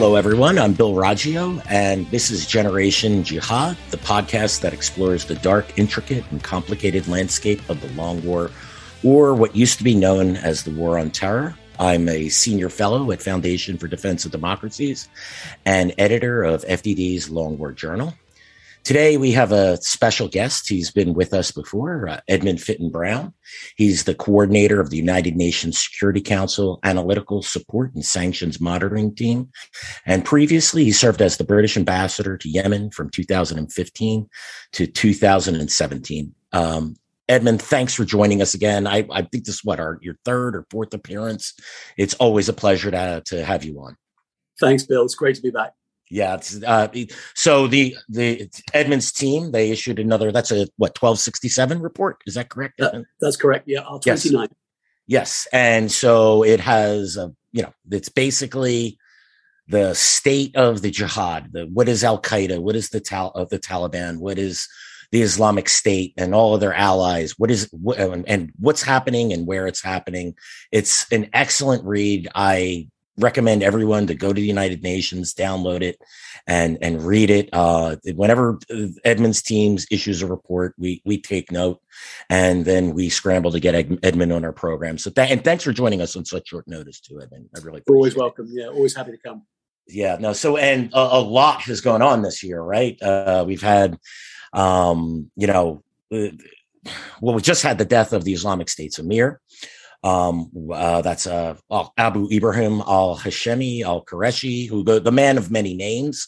Hello, everyone. I'm Bill Roggio, and this is Generation Jihad, the podcast that explores the dark, intricate, and complicated landscape of the Long War, or what used to be known as the War on Terror. I'm a senior fellow at Foundation for Defense of Democracies and editor of FDD's Long War Journal. Today, we have a special guest. He's been with us before, Edmund Fitton-Brown. He's the coordinator of the United Nations Security Council Analytical Support and Sanctions Monitoring Team. And previously, he served as the British ambassador to Yemen from 2015 to 2017. Edmund, thanks for joining us again. I think this is your third or fourth appearance. It's always a pleasure to have you on. Thanks, Bill. It's great to be back. Yeah. So the Edmund's team, they issued another, that's a 1267 report. Is that correct? That's correct. Yeah. R29. Yes. And so it has, it's basically the state of the jihad. What is al-Qaeda? What is the Taliban? What is the Islamic State and all of their allies? And what's happening and where it's happening. It's an excellent read. I recommend everyone to go to the United Nations, download it, and read it. Whenever Edmund's team issues a report, we take note, and then we scramble to get Edmund on our program. So and thanks for joining us on such short notice too, Edmund. I really appreciate it. Always welcome. Yeah, always happy to come. Yeah, no. So and a lot has gone on this year, right? We've had, we just had the death of the Islamic State's emir. That's Abu Ibrahim al-Hashemi al-Qureshi, the man of many names.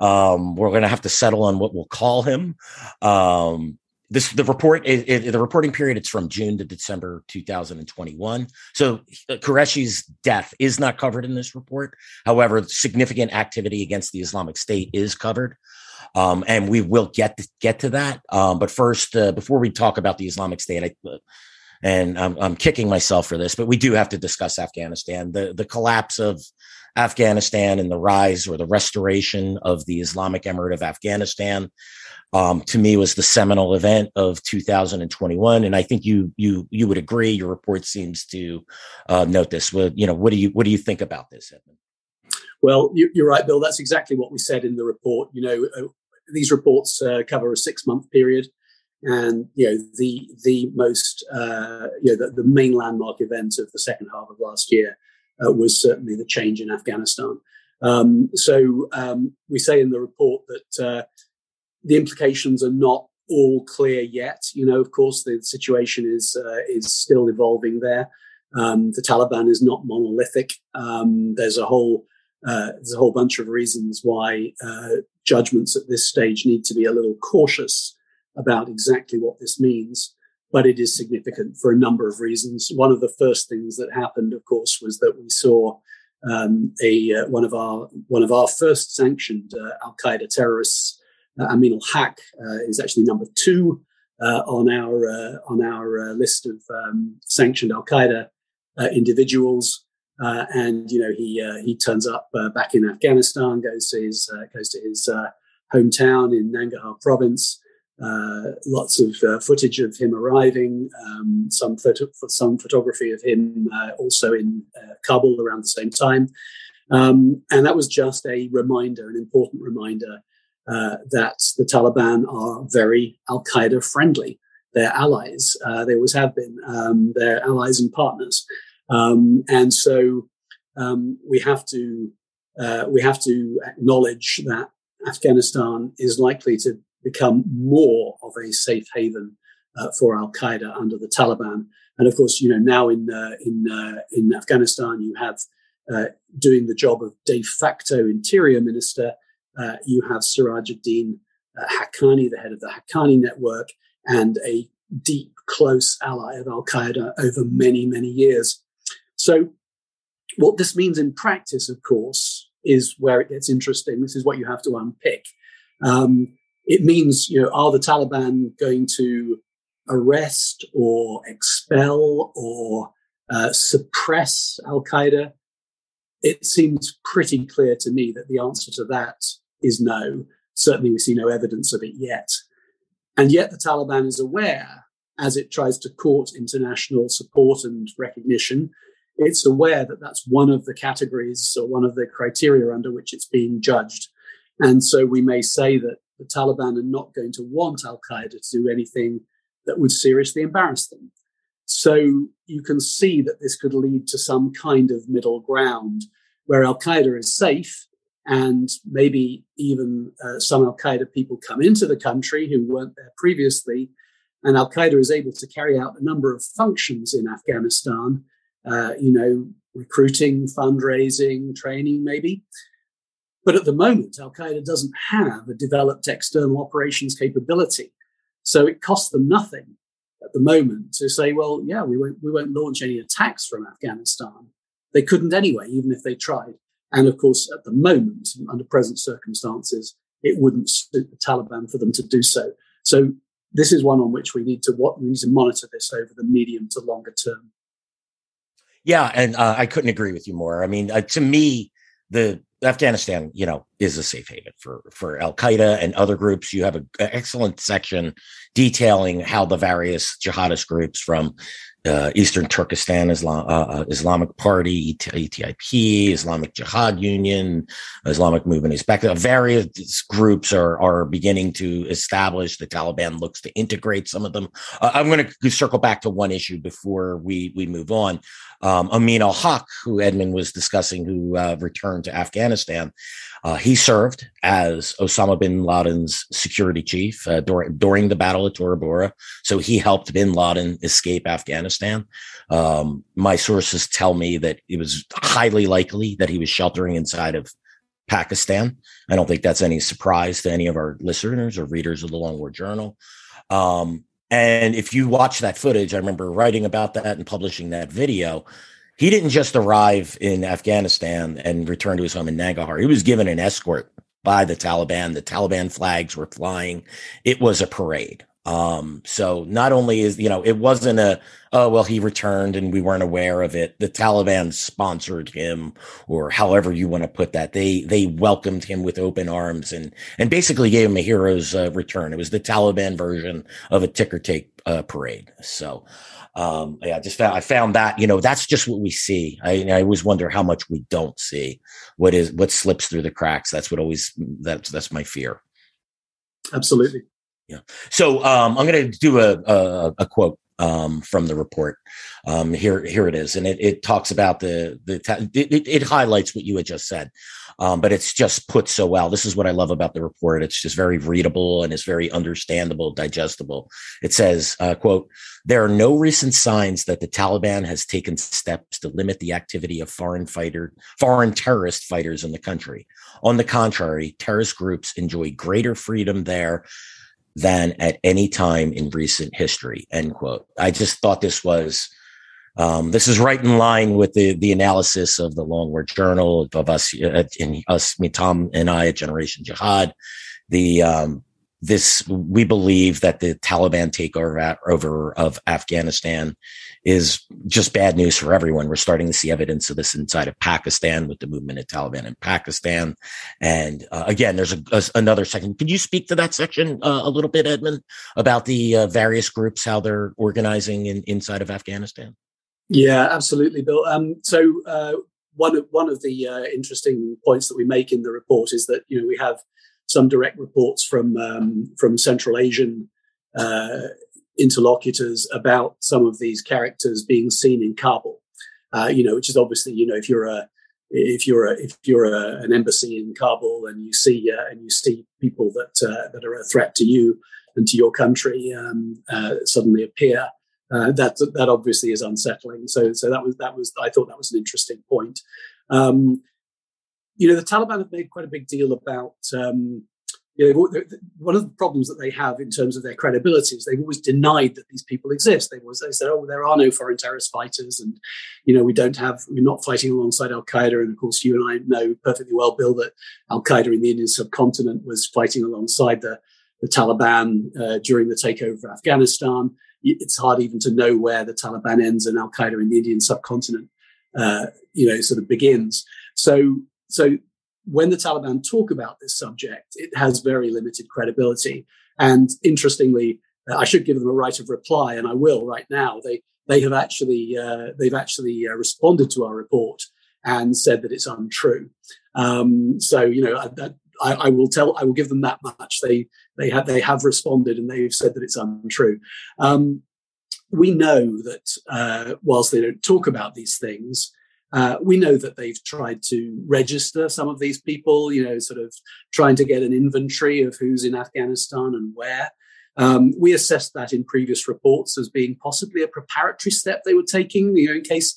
We're going to have to settle on what we'll call him. The reporting period, it's from June to December 2021. So Qureshi's death is not covered in this report. However, significant activity against the Islamic State is covered. And we will get to that. But first, before we talk about the Islamic State, and I'm kicking myself for this, but we do have to discuss Afghanistan, the collapse of Afghanistan and the rise or the restoration of the Islamic Emirate of Afghanistan. To me, was the seminal event of 2021, and I think you would agree. Your report seems to note this. What do you think about this, Edmund? Well, you're right, Bill. That's exactly what we said in the report. These reports cover a 6-month period. And the most the main landmark event of the second half of last year was certainly the change in Afghanistan. So we say in the report that the implications are not all clear yet. Of course, the situation is still evolving there. The Taliban is not monolithic. There's a whole bunch of reasons why judgments at this stage need to be a little cautious about exactly what this means, but it is significant for a number of reasons. One of the first things that happened, of course, was that we saw one of our first sanctioned al-Qaeda terrorists, Amin al-Haq, is actually number 2 on our list of sanctioned al-Qaeda individuals. And he turns up back in Afghanistan, goes to his hometown in Nangarhar province. Lots of footage of him arriving, some photography of him also in Kabul around the same time. And that was just an important reminder that the Taliban are very al-Qaeda friendly. They're allies. They always have been. They're allies and partners. And so we have to acknowledge that Afghanistan is likely to become more of a safe haven for al-Qaeda under the Taliban. And of course, now in Afghanistan, you have doing the job of de facto interior minister, you have Sirajuddin Haqqani, the head of the Haqqani network, and a deep, close ally of al-Qaeda over many, many years. So what this means in practice, of course, is where it gets interesting. This is what you have to unpick. It means, are the Taliban going to arrest or expel or suppress al-Qaeda? It seems pretty clear to me that the answer to that is no. Certainly we see no evidence of it yet. And yet the Taliban is aware, as it tries to court international support and recognition, it's aware that that's one of the categories or one of the criteria under which it's being judged. And so we may say that the Taliban are not going to want al-Qaeda to do anything that would seriously embarrass them. So you can see that this could lead to some kind of middle ground where al-Qaeda is safe, and maybe even some al-Qaeda people come into the country who weren't there previously, and al-Qaeda is able to carry out a number of functions in Afghanistan, recruiting, fundraising, training maybe. But at the moment, al-Qaeda doesn't have a developed external operations capability. So it costs them nothing at the moment to say, well, yeah, we won't launch any attacks from Afghanistan. They couldn't anyway, even if they tried. And of course, at the moment, under present circumstances, it wouldn't suit the Taliban for them to do so. So this is one on which we need to monitor this over the medium to longer term. Yeah, and I couldn't agree with you more. I mean, to me, the Afghanistan, is a safe haven for al-Qaeda and other groups. You have an excellent section detailing how the various jihadist groups from Eastern Turkestan Islamic Party, ETIP, Islamic Jihad Union, Islamic Movement is back. Various groups are beginning to establish. The Taliban looks to integrate some of them. I'm going to circle back to one issue before we move on. Amin al-Haq, who Edmund was discussing, who returned to Afghanistan, he served as Osama bin Laden's security chief during the Battle of Tora Bora. So he helped bin Laden escape Afghanistan. My sources tell me that it was highly likely that he was sheltering inside of Pakistan. I don't think that's any surprise to any of our listeners or readers of the Long War Journal. And if you watch that footage, I remember writing about that and publishing that video. He didn't just arrive in Afghanistan and return to his home in Nangarhar. He was given an escort by the Taliban. The Taliban flags were flying. It was a parade. So not only is, it wasn't he returned and we weren't aware of it. The Taliban sponsored him, or however you want to put that. They welcomed him with open arms and basically gave him a hero's return. It was the Taliban version of a ticker tape parade. So, I found that, that's just what we see. I always wonder how much we don't see, what slips through the cracks. That's that's my fear. Absolutely. Yeah. So I'm going to do a quote from the report. Here it is, and it talks about it highlights what you had just said, but it's just put so well. This is what I love about the report. It's just very readable and it's very understandable, digestible. It says, quote, "There are no recent signs that the Taliban has taken steps to limit the activity of foreign terrorist fighters in the country. On the contrary, terrorist groups enjoy greater freedom there than at any time in recent history," end quote. I just thought this is right in line with the analysis of the Long War Journal of us, Tom and I at Generation Jihad. We believe that the Taliban takeover of Afghanistan is just bad news for everyone. We're starting to see evidence of this inside of Pakistan with the movement of Taliban in Pakistan. And again, there's another section. Could you speak to that section a little bit, Edmund, about the various groups, how they're organizing inside of Afghanistan? Yeah, absolutely, Bill. So one of the interesting points that we make in the report is that we have some direct reports from Central Asian interlocutors about some of these characters being seen in Kabul. Which is obviously, if you're an embassy in Kabul and you see people that are a threat to you and to your country suddenly appear, that obviously is unsettling. So that was I thought that was an interesting point. The Taliban have made quite a big deal about one of the problems that they have in terms of their credibility is they've always denied that these people exist. They said, there are no foreign terrorist fighters, and we're not fighting alongside al-Qaeda. And of course, you and I know perfectly well, Bill, that al-Qaeda in the Indian subcontinent was fighting alongside the Taliban during the takeover of Afghanistan. It's hard even to know where the Taliban ends and al-Qaeda in the Indian subcontinent, sort of begins. So when the Taliban talk about this subject, it has very limited credibility. And interestingly, I should give them a right of reply, and I will right now. they've actually responded to our report and said that it's untrue. So I will give them that much. They have responded and they've said that it's untrue. We know that whilst they don't talk about these things, we know that they've tried to register some of these people, sort of trying to get an inventory of who's in Afghanistan and where. We assessed that in previous reports as being possibly a preparatory step they were taking, in case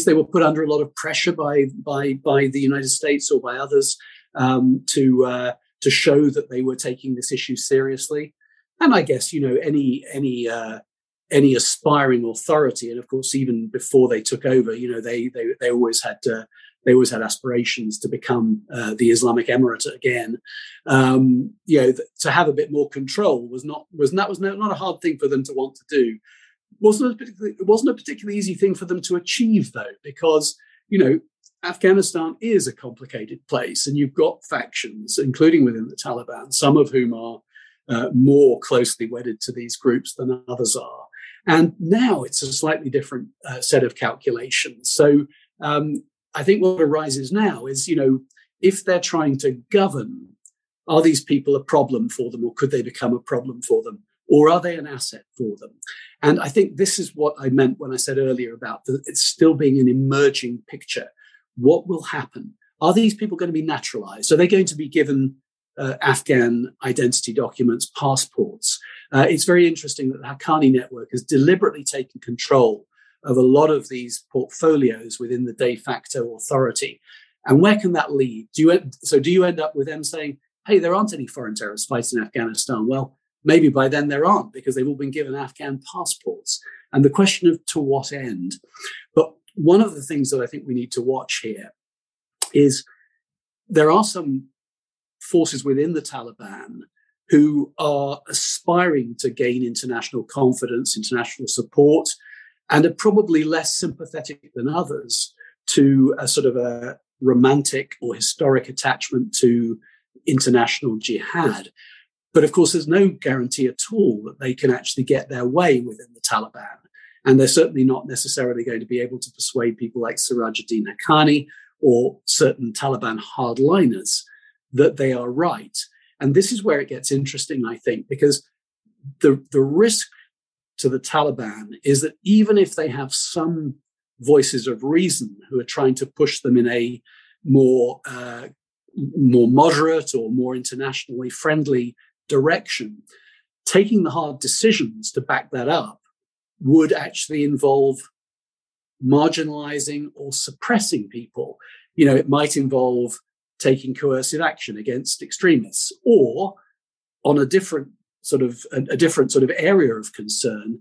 they were put under a lot of pressure by the United States or by others to show that they were taking this issue seriously. And I guess any aspiring authority, and of course even before they took over, they always had aspirations to become the Islamic Emirate again. To have a bit more control was not a hard thing for them to want to do. It wasn't a particularly easy thing for them to achieve, though, because Afghanistan is a complicated place, and you've got factions, including within the Taliban, some of whom are more closely wedded to these groups than others are. And now it's a slightly different set of calculations. So I think what arises now is, if they're trying to govern, are these people a problem for them, or could they become a problem for them? Or are they an asset for them? And I think this is what I meant when I said earlier about it's still being an emerging picture. What will happen? Are these people going to be naturalized? Are they going to be given Afghan identity documents, passports? It's very interesting that the Haqqani network has deliberately taken control of a lot of these portfolios within the de facto authority. And where can that lead? Do you end up with them saying, hey, there aren't any foreign terrorist fights in Afghanistan? Well, maybe by then there aren't, because they've all been given Afghan passports. And the question of to what end? But one of the things that I think we need to watch here is there are some forces within the Taliban who are aspiring to gain international confidence, international support, and are probably less sympathetic than others to a sort of a romantic or historic attachment to international jihad. But of course, there's no guarantee at all that they can actually get their way within the Taliban. And they're certainly not necessarily going to be able to persuade people like Sirajuddin Haqqani or certain Taliban hardliners that they are right. And this is where it gets interesting, I think, because the risk to the Taliban is that even if they have some voices of reason who are trying to push them in a more moderate or more internationally friendly direction, taking the hard decisions to back that up would actually involve marginalizing or suppressing people. It might involve taking coercive action against extremists, or on a different sort of area of concern,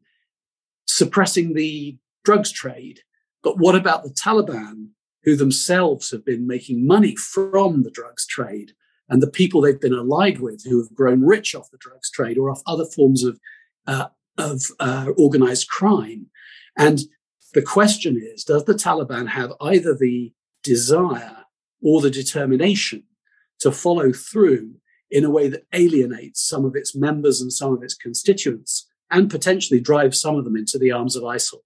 suppressing the drugs trade. But what about the Taliban, who themselves have been making money from the drugs trade, and the people they've been allied with who have grown rich off the drugs trade or off other forms of organized crime? And the question is, does the Taliban have either the desire or the determination to follow through in a way that alienates some of its members and some of its constituents, and potentially drive some of them into the arms of ISIL?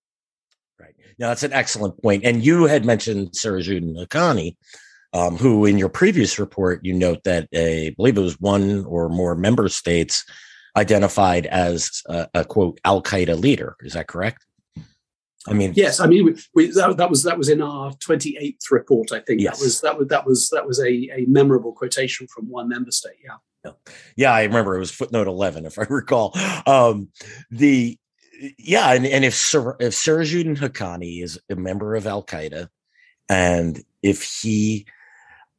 Right. Now, that's an excellent point. And you had mentioned Sirajuddin Haqqani, who in your previous report, you note that I believe it was one or more member states identified as a quote, al-Qaeda leader. Is that correct? I mean, yes. I mean, that was in our 28th report. I think yes. that was a memorable quotation from one member state. Yeah. Yeah, I remember it was footnote 11, if I recall. And if Sirajuddin Haqqani is a member of al-Qaeda, and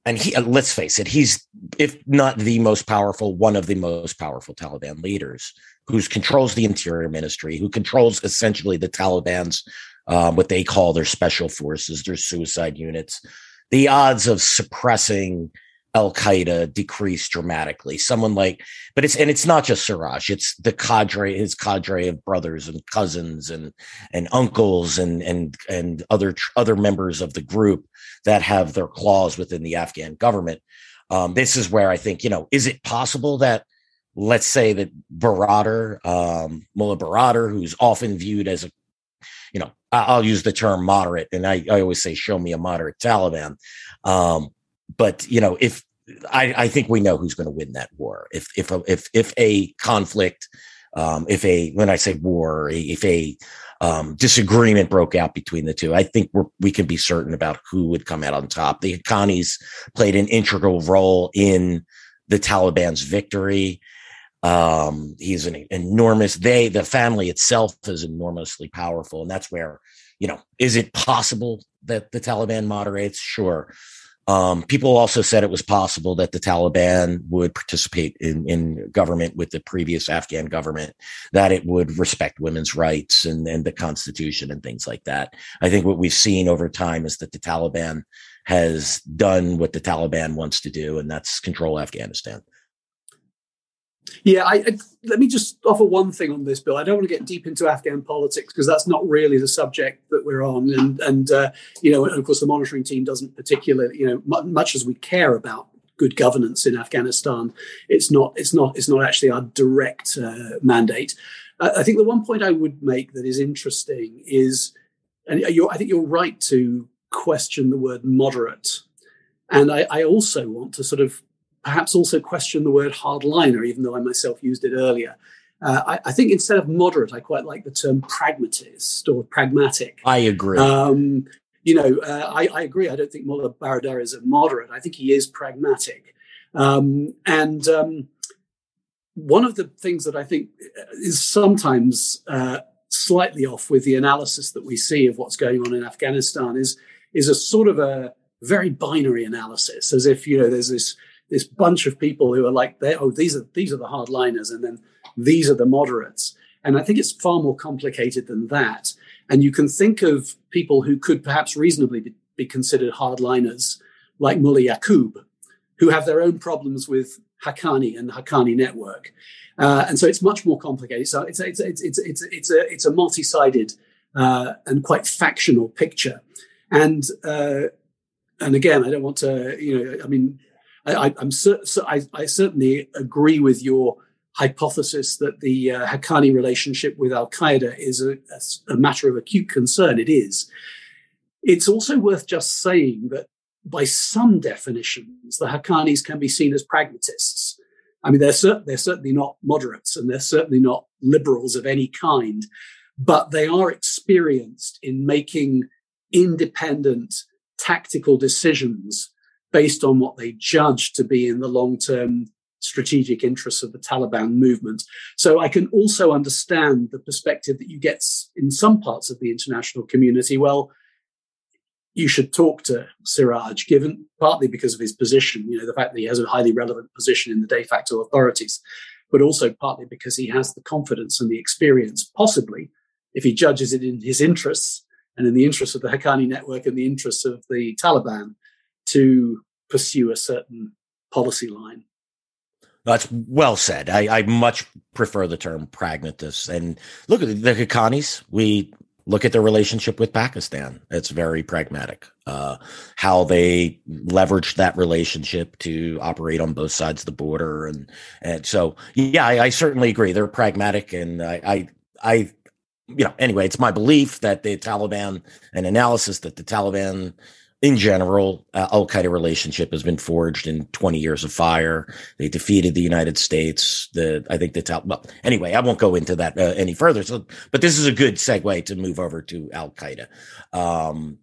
let's face it, he's, if not the most powerful, one of the most powerful Taliban leaders, who controls the Interior Ministry, who controls essentially the Taliban's, what they call their special forces, their suicide units. The odds of suppressing al-Qaeda decrease dramatically. But it's not just Siraj, it's his cadre of brothers and cousins and uncles and other members of the group that have their claws within the Afghan government. This is where I think, is it possible that, let's say that Mullah Baradar, who's often viewed as I'll use the term moderate, and I always say, show me a moderate Taliban. But if I think we know who's going to win that war. If a conflict, when I say war, if a disagreement broke out between the two, I think we can be certain about who would come out on top. The Haqqanis played an integral role in the Taliban's victory. He's an enormous, the family itself is enormously powerful. And that's where, is it possible that the Taliban moderates? Sure. People also said it was possible that the Taliban would participate in government with the previous Afghan government, that it would respect women's rights and the constitution and things like that. I think what we've seen over time is that the Taliban has done what the Taliban wants to do, and that's control Afghanistan. Yeah, let me just offer one thing on this, Bill. I don't want to get deep into Afghan politics because that's not really the subject that we're on, and of course the monitoring team doesn't particularly, much as we care about good governance in Afghanistan, it's not actually our direct mandate. I think the one point I would make that is interesting is, and I think you're right to question the word moderate, and I also want to sort of perhaps also question the word hardliner, even though I myself used it earlier. I think instead of moderate, I quite like the term pragmatist or pragmatic. I agree. I agree. I don't think Mullah Baradar is a moderate. I think he is pragmatic. One of the things that I think is sometimes slightly off with the analysis that we see of what's going on in Afghanistan is a sort of a very binary analysis, as if, there's this bunch of people who are like, these are the hardliners, and then these are the moderates. And I think it's far more complicated than that. And you can think of people who could perhaps reasonably be considered hardliners, like Mullah Yaqub, who have their own problems with Haqqani and the Haqqani network. And so it's much more complicated. So it's a multi-sided and quite factional picture. And again, I don't want to, I certainly agree with your hypothesis that the Haqqani relationship with al-Qaeda is a matter of acute concern. It is. It's also worth just saying that by some definitions, the Haqqanis can be seen as pragmatists. I mean, they're certainly not moderates, and they're certainly not liberals of any kind, but they are experienced in making independent tactical decisions based on what they judge to be in the long-term strategic interests of the Taliban movement. So I can also understand the perspective that you get in some parts of the international community. Well, you should talk to Siraj, given partly because of his position, the fact that he has a highly relevant position in the de facto authorities, but also partly because he has the confidence and the experience, possibly, if he judges it in his interests and in the interests of the Haqqani network and the interests of the Taliban, to pursue a certain policy line. That's well said. I much prefer the term pragmatist. And look at the Haqqanis. We look at their relationship with Pakistan. It's very pragmatic. How they leveraged that relationship to operate on both sides of the border. And so, yeah, I certainly agree. They're pragmatic. And anyway, it's my belief that the Taliban, an analysis that the Taliban in general, al-Qaeda relationship has been forged in 20 years of fire. They defeated the United States. Anyway, I won't go into that any further. So, but this is a good segue to move over to al-Qaeda. I'm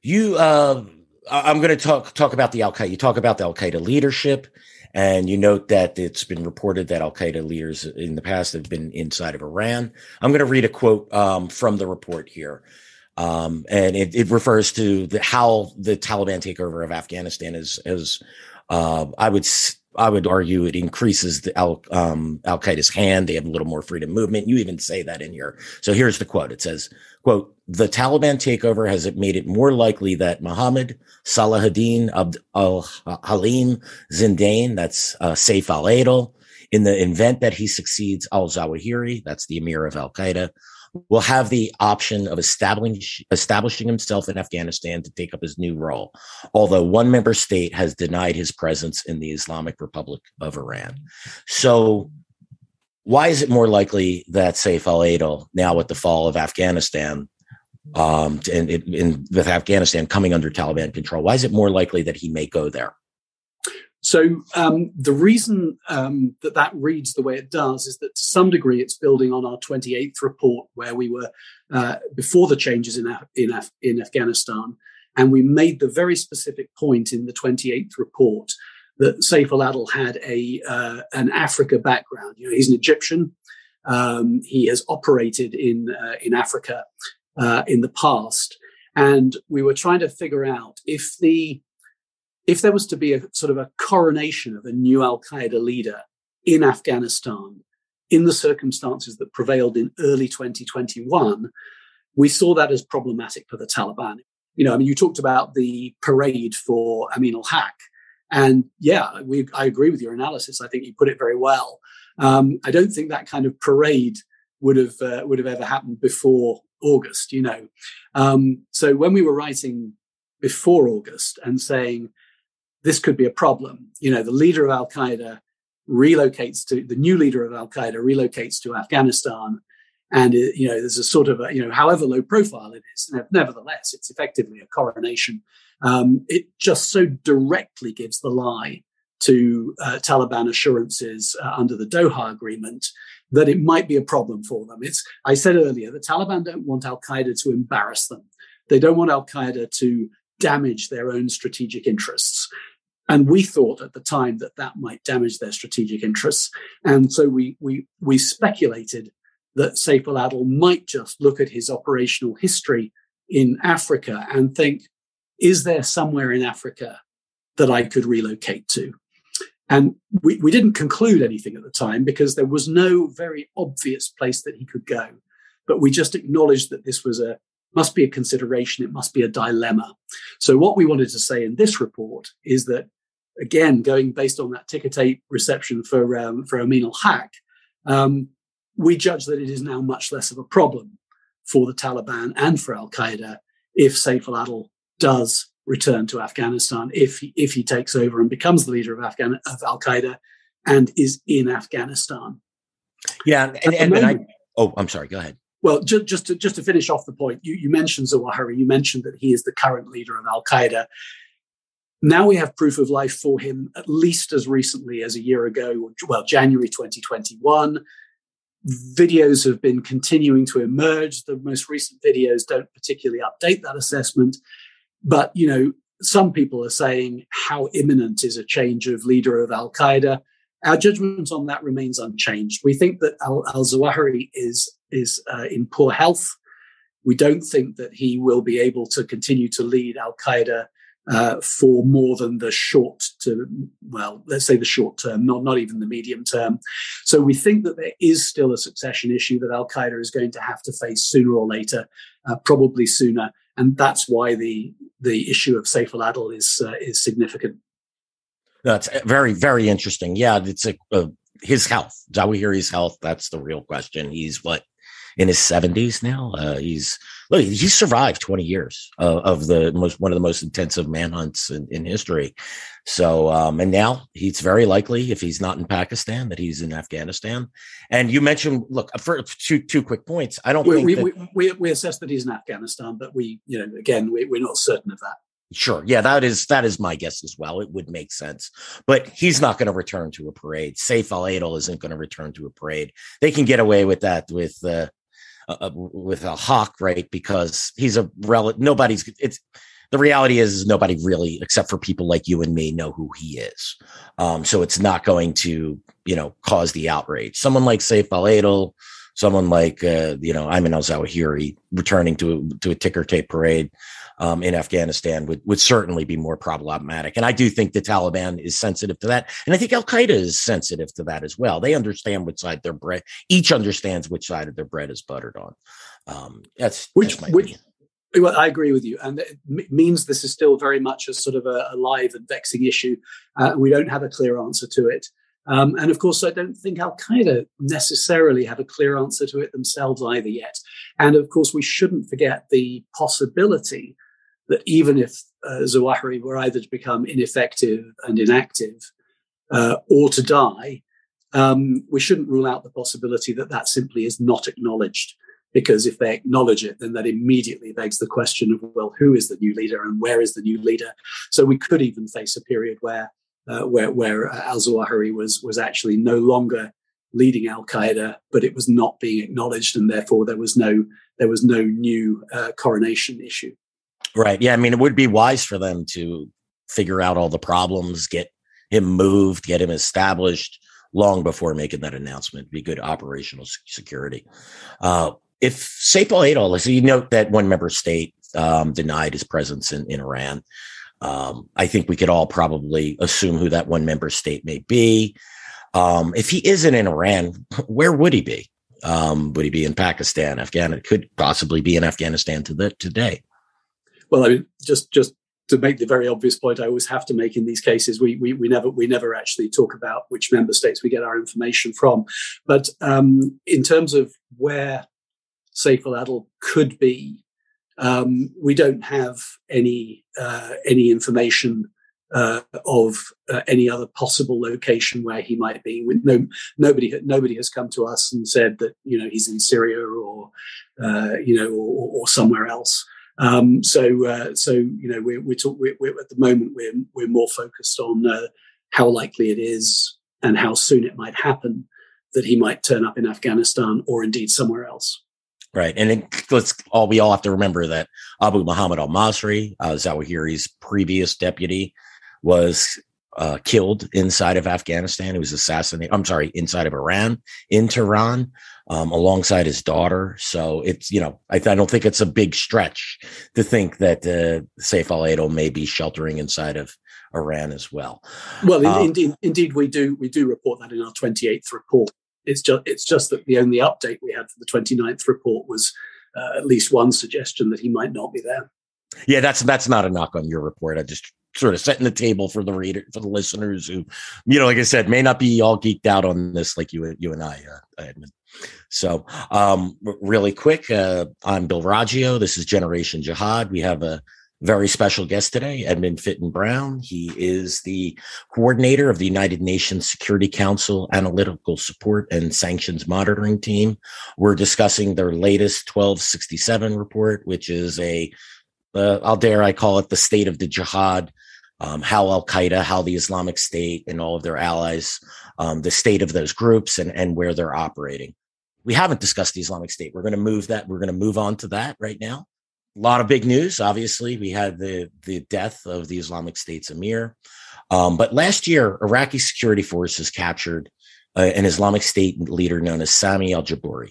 going to talk about the al-Qaeda. You talk about the al-Qaeda leadership, and you note that it's been reported that al-Qaeda leaders in the past have been inside of Iran. I'm going to read a quote from the report here. And it refers to how the Taliban takeover of Afghanistan is I would argue it increases the al-Qaeda's hand. They have a little more freedom of movement. You even say that in here. So here's the quote. It says, quote, "The Taliban takeover has made it more likely that Mohammed Salahuddin al-Halim Zindane, that's Saif al-Adil, in the event that he succeeds al-Zawahiri, that's the emir of al-Qaeda, will have the option of establishing himself in Afghanistan to take up his new role, although one member state has denied his presence in the Islamic Republic of Iran." So why is it more likely that Saif al-Adil, now with the fall of Afghanistan, with Afghanistan coming under Taliban control? Why is it more likely that he may go there? So the reason that reads the way it does is that to some degree it's building on our 28th report, where we were before the changes in Afghanistan, and we made the very specific point in the 28th report that Saif al-Adil had an Africa background. He's an Egyptian. He has operated in Africa in the past, and we were trying to figure out if there was to be a sort of a coronation of a new al-Qaeda leader in Afghanistan in the circumstances that prevailed in early 2021, we saw that as problematic for the Taliban. You talked about the parade for Amin al-Haq, and I agree with your analysis. I think you put it very well. I don't think that kind of parade would have ever happened before August. So when we were writing before August and saying this could be a problem, the leader of al-Qaeda the new leader of al-Qaeda relocates to Afghanistan, and there's a sort of however low profile it is, nevertheless it's effectively a coronation. It just so directly gives the lie to Taliban assurances under the Doha Agreement that it might be a problem for them. I said earlier, the Taliban don't want al-Qaeda to embarrass them. They don't want al-Qaeda to damage their own strategic interests. And we thought at the time that might damage their strategic interests. And so we speculated that Saif al-Adil might just look at his operational history in Africa and think, is there somewhere in Africa that I could relocate to? And we didn't conclude anything at the time because there was no very obvious place that he could go. But we just acknowledged that this must be a consideration. It must be a dilemma. So what we wanted to say in this report is that, again, going based on that ticker tape reception for Amin al-Haq, we judge that it is now much less of a problem for the Taliban and for al-Qaeda if Saif al-Adil does return to Afghanistan, if he takes over and becomes the leader of al-Qaeda and is in Afghanistan. Yeah, I'm sorry. Go ahead. Well, just to finish off the point, you mentioned Zawahiri. You mentioned that he is the current leader of al-Qaeda. Now we have proof of life for him at least as recently as a year ago, January 2021. Videos have been continuing to emerge. The most recent videos don't particularly update that assessment. But, some people are saying how imminent is a change of leader of al-Qaeda. Our judgment on that remains unchanged. We think that al-Zawahiri is in poor health. We don't think that he will be able to continue to lead al-Qaeda for more than the short term, let's say the short term, not even the medium term. So we think that there is still a succession issue that al-Qaeda is going to have to face sooner or later, probably sooner. And that's why the issue of Saif al-Adil is significant. That's very, very interesting. Yeah, it's his health, Zawahiri's health. That's the real question. He's in his 70s now. He's survived 20 years of one of the most intensive manhunts in history. So, and now he's very likely, if he's not in Pakistan, that he's in Afghanistan. And you mentioned, look, for two quick points. I don't think we assess that he's in Afghanistan, but we're not certain of that. Sure. Yeah, that is my guess as well. It would make sense. But he's not going to return to a parade. Saif al-Adil isn't going to return to a parade. They can get away with that with al-Haq, right? Because he's the reality is nobody really, except for people like you and me, know who he is. So it's not going to, cause the outrage. Someone like Saif al-Adil, someone like, Ayman al-Zawahiri returning to a ticker tape parade in Afghanistan would certainly be more problematic. And I do think the Taliban is sensitive to that. And I think al-Qaeda is sensitive to that as well. They understand which side their bread, each understands which side of their bread is buttered on. That's my opinion. Well, I agree with you. And it means this is still very much a sort of a live and vexing issue. We don't have a clear answer to it. And of course, I don't think al-Qaeda necessarily have a clear answer to it themselves either yet. And of course, we shouldn't forget the possibility that even if Zawahiri were either to become ineffective and inactive or to die, we shouldn't rule out the possibility that simply is not acknowledged. because if they acknowledge it, then that immediately begs the question of, well, who is the new leader and where is the new leader? So we could even face a period where al-Zawahiri was actually no longer leading al-Qaeda, but it was not being acknowledged, and therefore there was no new coronation issue. Right. Yeah. I mean, it would be wise for them to figure out all the problems, get him moved, get him established long before making that announcement. Be good operational security. If Saif al-Adil, so you note that one member state denied his presence in Iran. I think we could all probably assume who that one member state may be. If he isn't in Iran, where would he be? Would he be in Pakistan, Afghanistan? It could possibly be in Afghanistan today. Well, I mean, just to make the very obvious point I always have to make in these cases, we never actually talk about which member states we get our information from. But in terms of where Saif al-Adil could be, we don't have any information of any other possible location where he might be. Nobody has come to us and said that he's in Syria or somewhere else. So we're at the moment we're more focused on how likely it is and how soon it might happen that he might turn up in Afghanistan or indeed somewhere else. Right. And we all have to remember that Abu Muhammad al-Masri, Zawahiri's previous deputy, was killed inside of Afghanistan. He was assassinated. Inside of Iran, in Tehran, alongside his daughter. So it's, I don't think it's a big stretch to think that Saif al-Adil may be sheltering inside of Iran as well. Well, indeed, we do report that in our 28th report. It's just that the only update we had for the 29th report was at least one suggestion that he might not be there. Yeah, that's not a knock on your report. I just sort of setting the table for the listeners who, like I said, may not be all geeked out on this like you and I, Edmund. So really quick, I'm Bill Roggio. This is Generation Jihad. We have a very special guest today, Edmund Fitton-Brown. He is the coordinator of the United Nations Security Council Analytical Support and Sanctions Monitoring Team. We're discussing their latest 1267 report, which is I call it the state of the jihad, how al-Qaeda, how the Islamic State and all of their allies, the state of those groups and where they're operating. We haven't discussed the Islamic State. We're going to move on to that right now. A lot of big news. Obviously, we had the death of the Islamic State's emir. But last year, Iraqi security forces captured an Islamic State leader known as Sami al-Jabouri.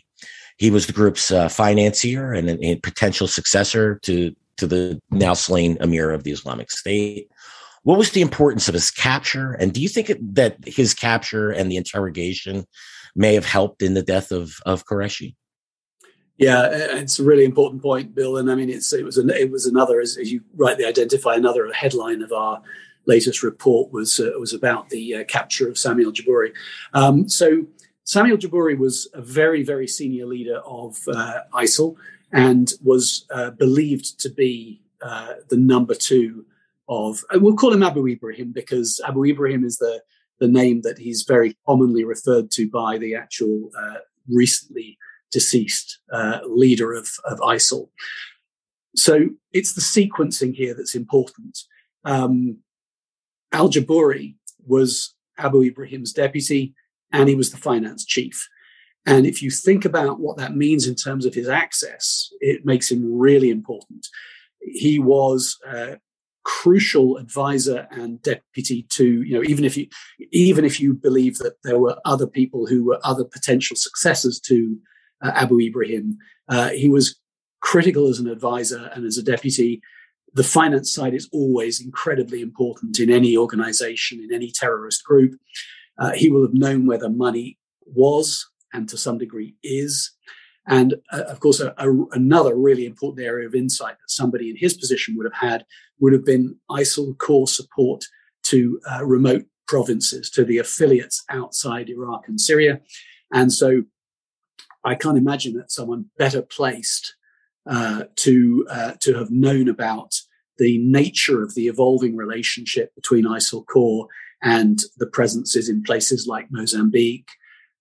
He was the group's financier and a potential successor to the now slain emir of the Islamic State. What was the importance of his capture? And do you think that his capture and the interrogation may have helped in the death of Qureshi? Yeah, it's a really important point, Bill. And I mean, it was another, as you rightly identify, another headline of our latest report was about the capture of Sami al-Jabouri. So Sami al-Jabouri was a very, very senior leader of ISIL and was believed to be the number two of, we'll call him Abu Ibrahim because Abu Ibrahim is the name that he's very commonly referred to by the actual recently deceased leader of ISIL. So it's the sequencing here that's important. Al-Jabouri was Abu Ibrahim's deputy, and he was the finance chief. And if you think about what that means in terms of his access, it makes him really important. He was a crucial advisor and deputy to, even if you believe that there were other people who were other potential successors to Abu Ibrahim, he was critical as an advisor and as a deputy. The finance side is always incredibly important in any organization, in any terrorist group. He will have known where the money was and to some degree is. And of course, another really important area of insight that somebody in his position would have been ISIL core support to remote provinces, to the affiliates outside Iraq and Syria. And so I can't imagine that someone better placed to have known about the nature of the evolving relationship between ISIL core and the presences in places like Mozambique,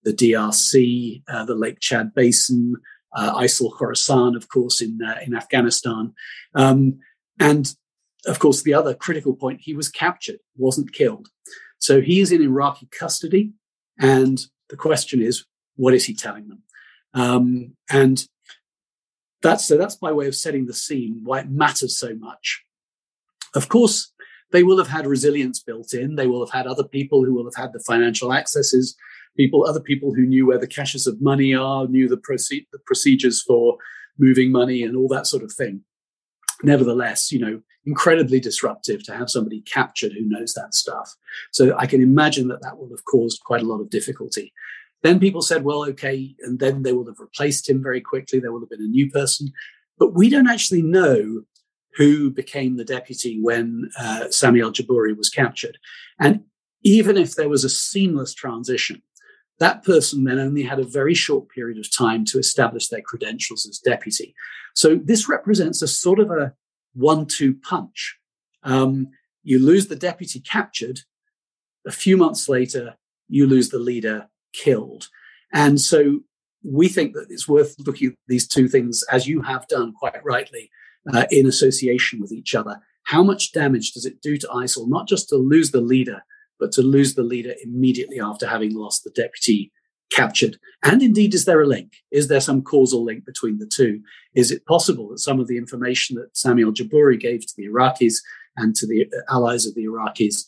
the DRC, the Lake Chad Basin, ISIL Khorasan, of course, in Afghanistan. And of course, the other critical point, he was captured, wasn't killed. So he is in Iraqi custody. And the question is, what is he telling them? And that's by way of setting the scene, why it matters so much. Of course, they will have had resilience built in. They will have had other people who will have had the financial accesses, other people who knew where the caches of money are, knew the procedures for moving money and all that sort of thing. Nevertheless, incredibly disruptive to have somebody captured who knows that stuff. So I can imagine that would have caused quite a lot of difficulty. Then people said, well, okay, and then they would have replaced him very quickly. There would have been a new person. But we don't actually know who became the deputy when Sami al-Jabouri was captured. And even if there was a seamless transition, that person then only had a very short period of time to establish their credentials as deputy. So this represents a sort of a 1-2 punch. You lose the deputy captured. A few months later, you lose the leader killed. And so we think that it's worth looking at these two things, as you have done quite rightly, in association with each other. How much damage does it do to ISIL, not just to lose the leader, but to lose the leader immediately after having lost the deputy captured? And indeed, is there a link? Is there some causal link between the two? Is it possible that some of the information that Sami al-Jabouri gave to the Iraqis and to the allies of the Iraqis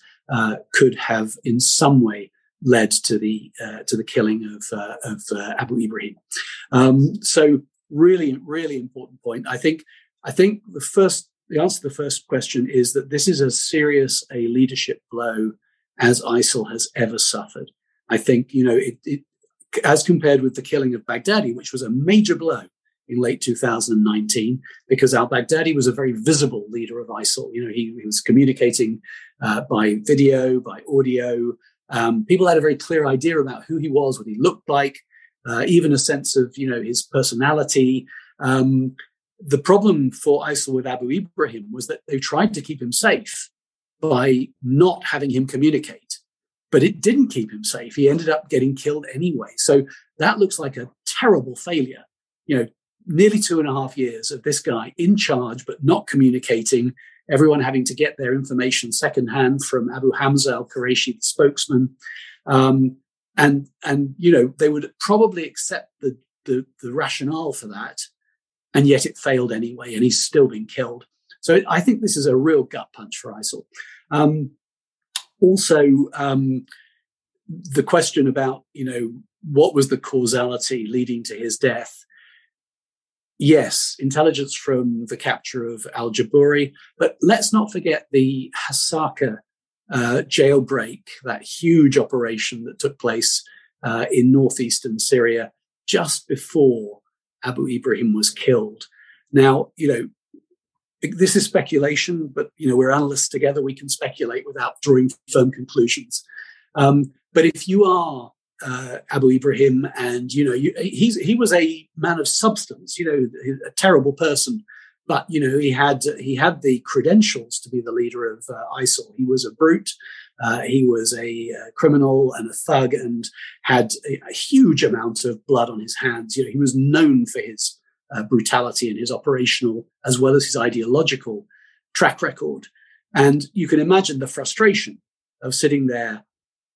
could have in some way led to the killing of Abu Ibrahim? So really, really important point. I think the answer to the first question is that this is as serious a leadership blow as ISIL has ever suffered. I think, it as compared with the killing of Baghdadi, which was a major blow in late 2019, because al-Baghdadi was a very visible leader of ISIL. He was communicating by video, by audio. People had a very clear idea about who he was, what he looked like, even a sense of, his personality. The problem for ISIL with Abu Ibrahim was that they tried to keep him safe by not having him communicate, but it didn't keep him safe. He ended up getting killed anyway. So that looks like a terrible failure. Nearly 2.5 years of this guy in charge, but not communicating, everyone having to get their information secondhand from Abu Hamza al-Quraishi, the spokesman. And they would probably accept the rationale for that. And yet it failed anyway, and he's still been killed. So I think this is a real gut punch for ISIL. Also, the question about, what was the causality leading to his death? Yes, intelligence from the capture of al-Jabouri, but let's not forget the Hasaka jailbreak, that huge operation that took place in northeastern Syria just before Abu Ibrahim was killed. Now, this is speculation, but, we're analysts together. We can speculate without drawing firm conclusions. But if you are Abu Ibrahim and, he was a man of substance, a terrible person, but, he had the credentials to be the leader of ISIL. He was a brute. He was a criminal and a thug and had a huge amount of blood on his hands. He was known for his brutality and his operational as well as his ideological track record. And you can imagine the frustration of sitting there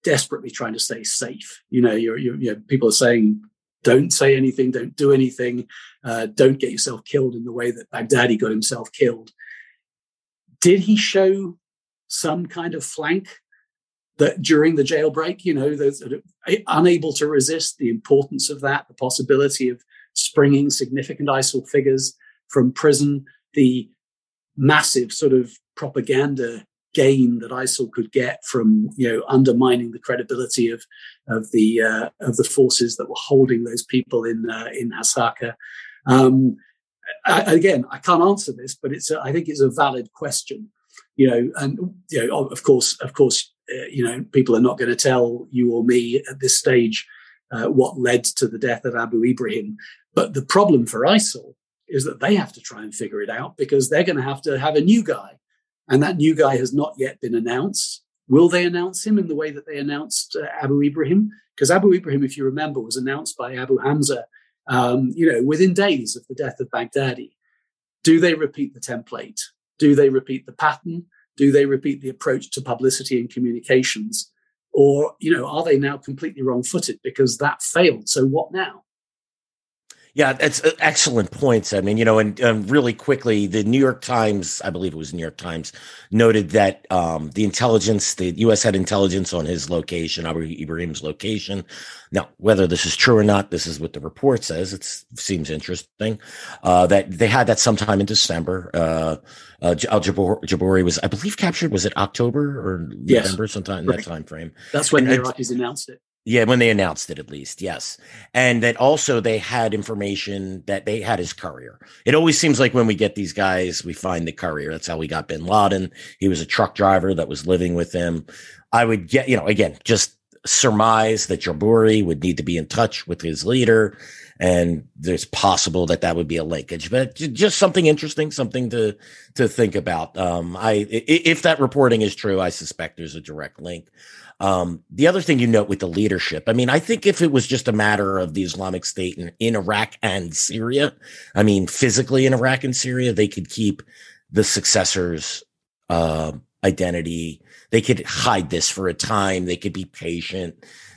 desperately trying to stay safe. People are saying, don't say anything, don't do anything, don't get yourself killed in the way that Baghdadi got himself killed. Did he show some kind of flank that during the jailbreak, those unable to resist the importance of that, the possibility of springing significant ISIL figures from prison, the massive sort of propaganda gain that ISIL could get from, undermining the credibility of the forces that were holding those people in Hasaka. Again, I can't answer this, but I think it's a valid question. Of course, people are not going to tell you or me at this stage what led to the death of Abu Ibrahim. But the problem for ISIL is that they have to try and figure it out because they're going to have a new guy. And that new guy has not yet been announced. Will they announce him in the way that they announced Abu Ibrahim? Because Abu Ibrahim, if you remember, was announced by Abu Hamza within days of the death of Baghdadi. Do they repeat the template? Do they repeat the pattern? Do they repeat the approach to publicity and communications? Or, are they now completely wrong-footed because that failed? So what now? Yeah, that's excellent points. I mean, and really quickly, the New York Times, I believe it was New York Times, noted that the U.S. had intelligence on his location, Abu Ibrahim's location. Now, whether this is true or not, this is what the report says. It seems interesting that they had that sometime in December. Al-Jabouri was, I believe, captured. Was it October or November, sometime in that time frame? That's when the Iraqis announced it. Yeah, when they announced it, at least, yes. And that also they had information that they had his courier. It always seems like when we get these guys, we find the courier. That's how we got bin Laden. He was a truck driver that was living with him. I would get, again, just surmise that Jabouri would need to be in touch with his leader. And there's possible that would be a linkage, but just something interesting, something to think about. If that reporting is true, I suspect there's a direct link. The other thing you note with the leadership, I mean, I think if it was just a matter of the Islamic State in Iraq and Syria, I mean, physically in Iraq and Syria, they could keep the successors' identity. They could hide this for a time. They could be patient.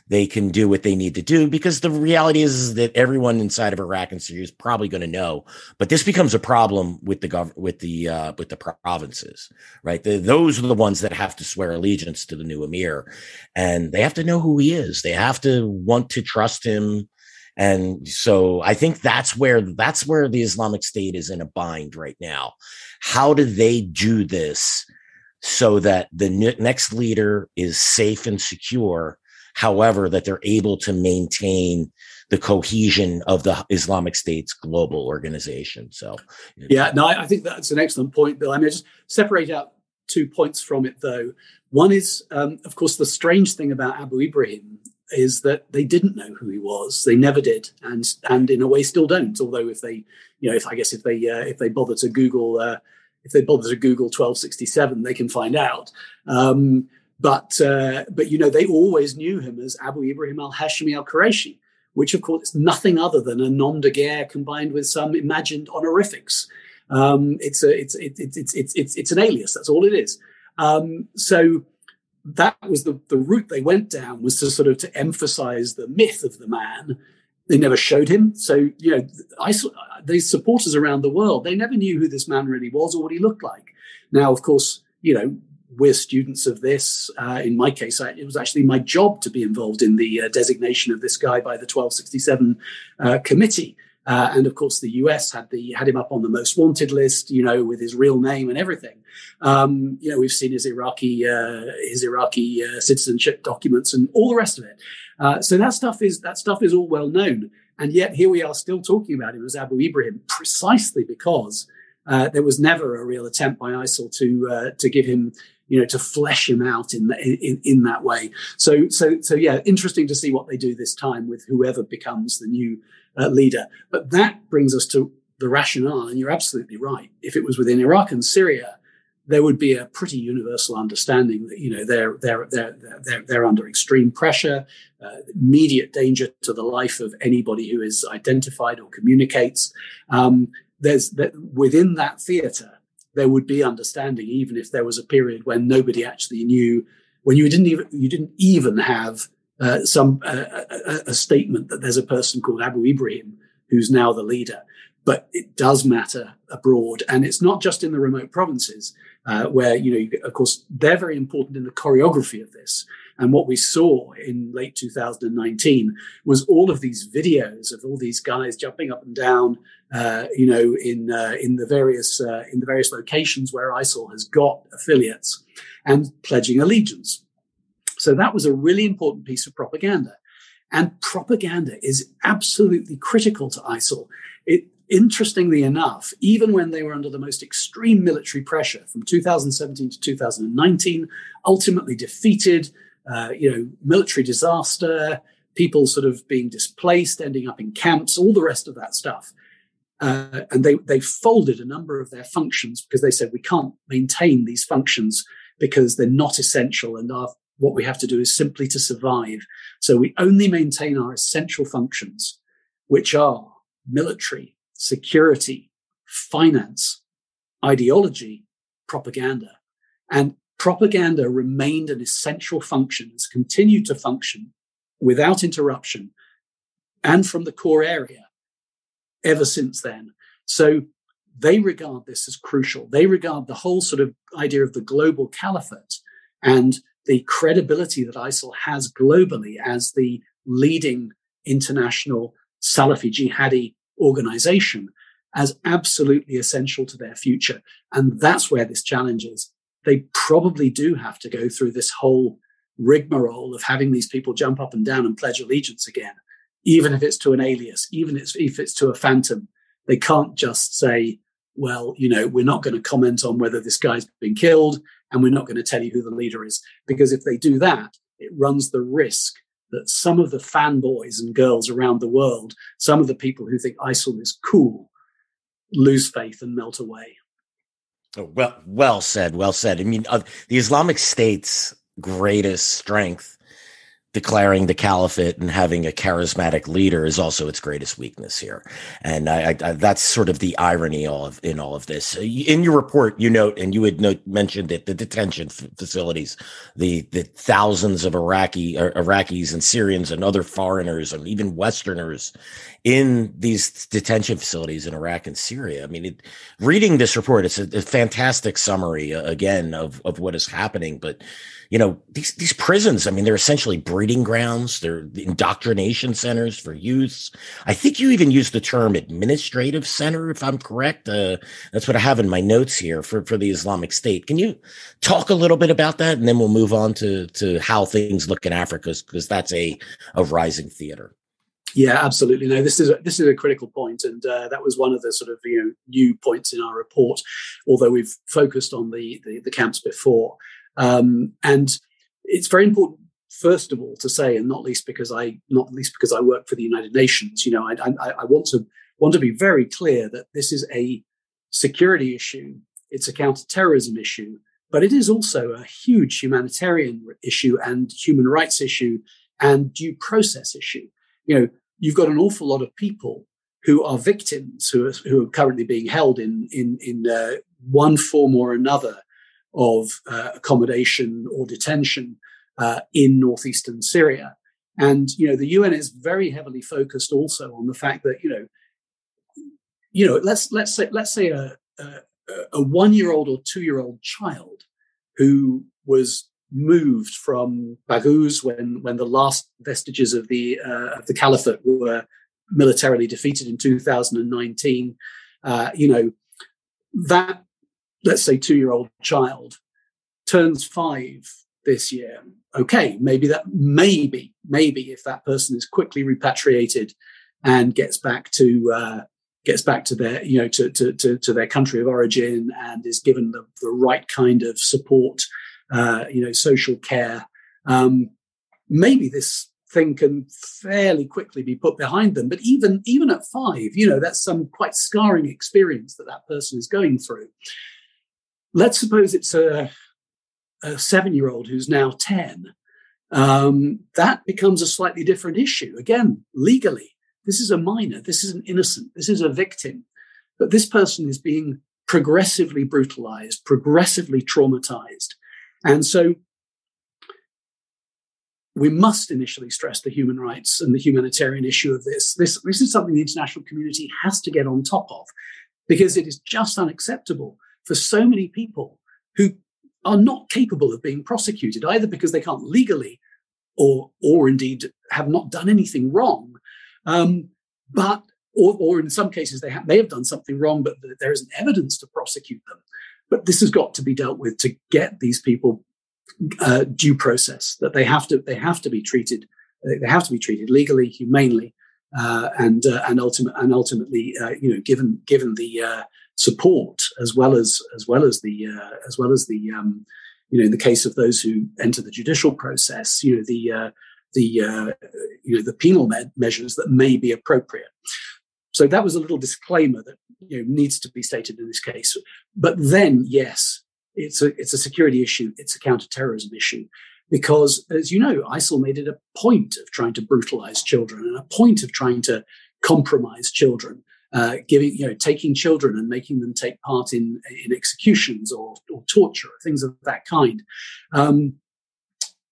They can do what they need to do, because the reality is that everyone inside of Iraq and Syria is probably going to know. But this becomes a problem with the provinces, right? Those are the ones that have to swear allegiance to the new emir, and they have to know who he is. They have to want to trust him. And so I think that's where the Islamic State is in a bind right now. How do they do this so that the next leader is safe and secure? However, that they're able to maintain the cohesion of the Islamic State's global organization. So, I think that's an excellent point, Bill. I mean, just separate out 2 points from it, though. One is, of course, the strange thing about Abu Ibrahim is that they didn't know who he was. They never did, and in a way still don't. Although if they bother to Google 1267, they can find out. But they always knew him as Abu Ibrahim al-Hashimi al-Qurayshi, which of course is nothing other than a nom de guerre combined with some imagined honorifics. It's an alias. That's all it is. So that was the route they went down, was to emphasize the myth of the man. They never showed him. So, these supporters around the world, they never knew who this man really was or what he looked like. Now, of course, we're students of this. In my case, it was actually my job to be involved in the designation of this guy by the 1267 committee. And of course, the US had him up on the most wanted list, with his real name and everything. We've seen his Iraqi citizenship documents and all the rest of it. So that stuff is all well known. And yet here we are still talking about him as Abu Ibrahim, precisely because there was never a real attempt by ISIL to give him, to flesh him out in that way. So yeah, interesting to see what they do this time with whoever becomes the new leader. But that brings us to the rationale, and you're absolutely right. If it was within Iraq and Syria, there would be a pretty universal understanding that they're under extreme pressure, immediate danger to the life of anybody who is identified or communicates. Within that theater, there would be understanding, even if there was a period when nobody actually knew, when you didn't even have a statement that there's a person called Abu Ibrahim who's now the leader. But it does matter abroad, and it's not just in the remote provinces where, of course, they're very important in the choreography of this. And what we saw in late 2019 was all of these videos of all these guys jumping up and down, in the various locations where ISIL has got affiliates, and pledging allegiance. So that was a really important piece of propaganda. And propaganda is absolutely critical to ISIL. Interestingly enough, even when they were under the most extreme military pressure from 2017 to 2019, ultimately defeated, military disaster, people sort of being displaced, ending up in camps, all the rest of that stuff. And they folded a number of their functions because they said, we can't maintain these functions because they're not essential, and what we have to do is simply to survive. So we only maintain our essential functions, which are military, security, finance, ideology, propaganda. And propaganda remained an essential function, has continued to function without interruption and from the core area ever since then. So they regard this as crucial. They regard the whole sort of idea of the global caliphate and the credibility that ISIL has globally as the leading international Salafi jihadi organization as absolutely essential to their future. And that's where this challenge is. They probably do have to go through this whole rigmarole of having these people jump up and down and pledge allegiance again, even if it's to an alias, even if it's to a phantom. They can't just say, well, we're not going to comment on whether this guy's been killed, and we're not going to tell you who the leader is. Because if they do that, it runs the risk that some of the fanboys and girls around the world, some of the people who think ISIL is cool, lose faith and melt away. Oh, well said. Well said. I mean, the Islamic State's greatest strength, declaring the caliphate and having a charismatic leader, is also its greatest weakness here. And I that's sort of the irony in all of this. In your report, you note, and you had mentioned that the detention facilities, the thousands of Iraqis and Syrians and other foreigners and even Westerners in these detention facilities in Iraq and Syria. I mean, reading this report, it's a fantastic summary again of what is happening. But these prisons, I mean, they're essentially breeding grounds. They're indoctrination centers for youths. I think you even used the term administrative center, if I'm correct. That's what I have in my notes here for the Islamic State. Can you talk a little bit about that? And then we'll move on to how things look in Africa, because that's a rising theater. Yeah, absolutely. No, this is a critical point, and that was one of the sort of new points in our report. Although we've focused on the camps before, and it's very important, first of all, to say, and not least because I work for the United Nations. I want to be very clear that this is a security issue. It's a counterterrorism issue, but it is also a huge humanitarian issue and human rights issue and due process issue. You've got an awful lot of people who are victims, who are currently being held in one form or another of accommodation or detention in northeastern Syria. And the UN is very heavily focused also on the fact that let's say a 1-year-old or 2-year-old child who was moved from Baghouz when the last vestiges of the caliphate were militarily defeated in 2019. That, let's say, 2-year-old child turns 5 this year. Okay, maybe if that person is quickly repatriated and gets back to their to their country of origin and is given the right kind of support, social care, maybe this thing can fairly quickly be put behind them. But even at 5, that's some quite scarring experience that person is going through. Let's suppose it's a 7-year-old who's now 10. That becomes a slightly different issue. Again, legally, this is a minor, this is an innocent, this is a victim. But this person is being progressively brutalized, progressively traumatized. And so we must initially stress the human rights and the humanitarian issue of this. This is something the international community has to get on top of, because it is just unacceptable for so many people who are not capable of being prosecuted, either because they can't legally or indeed have not done anything wrong, or in some cases they may have done something wrong, but there isn't evidence to prosecute them. But this has got to be dealt with to get these people due process. That they have to be treated. They have to be treated legally, humanely, and ultimately, given the support as well as the in the case of those who enter the judicial process, the penal measures that may be appropriate. So that was a little disclaimer that needs to be stated in this case. But then, yes, it's a security issue. It's a counterterrorism issue, because, as you know, ISIL made it a point of trying to brutalize children and a point of trying to compromise children, taking children and making them take part in executions or torture, or things of that kind.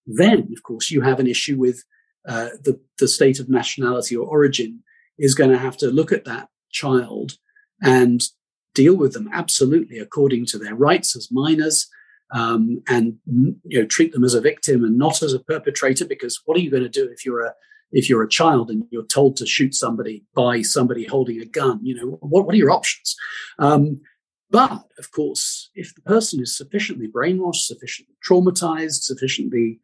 Then, of course, you have an issue with the state of nationality or origin is going to have to look at that child and deal with them absolutely according to their rights as minors, and treat them as a victim and not as a perpetrator. Because what are you going to do if you're a child and you're told to shoot somebody by somebody holding a gun? What are your options? But of course, if the person is sufficiently brainwashed, sufficiently traumatized, sufficiently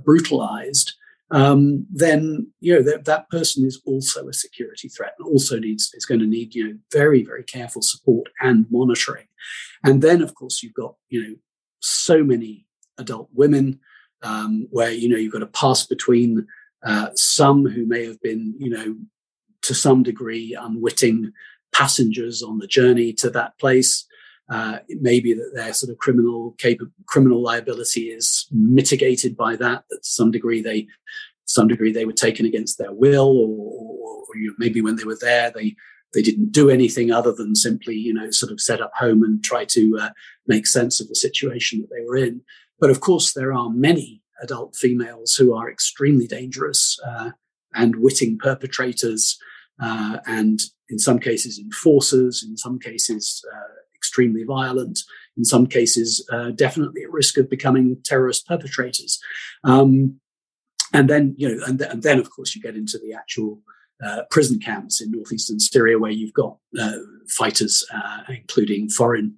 brutalized, then that person is also a security threat and also is going to need very, very careful support and monitoring. And then, of course, you've got so many adult women where you've got to pass between some who may have been to some degree unwitting passengers on the journey to that place. It may be that their sort of criminal liability is mitigated by that to some degree they were taken against their will, or maybe when they were there they didn't do anything other than simply sort of set up home and try to make sense of the situation that they were in. But of course there are many adult females who are extremely dangerous and witting perpetrators, and in some cases enforcers, in some cases extremely violent, in some cases definitely at risk of becoming terrorist perpetrators. And then of course you get into the actual prison camps in northeastern Syria, where you've got fighters, including foreign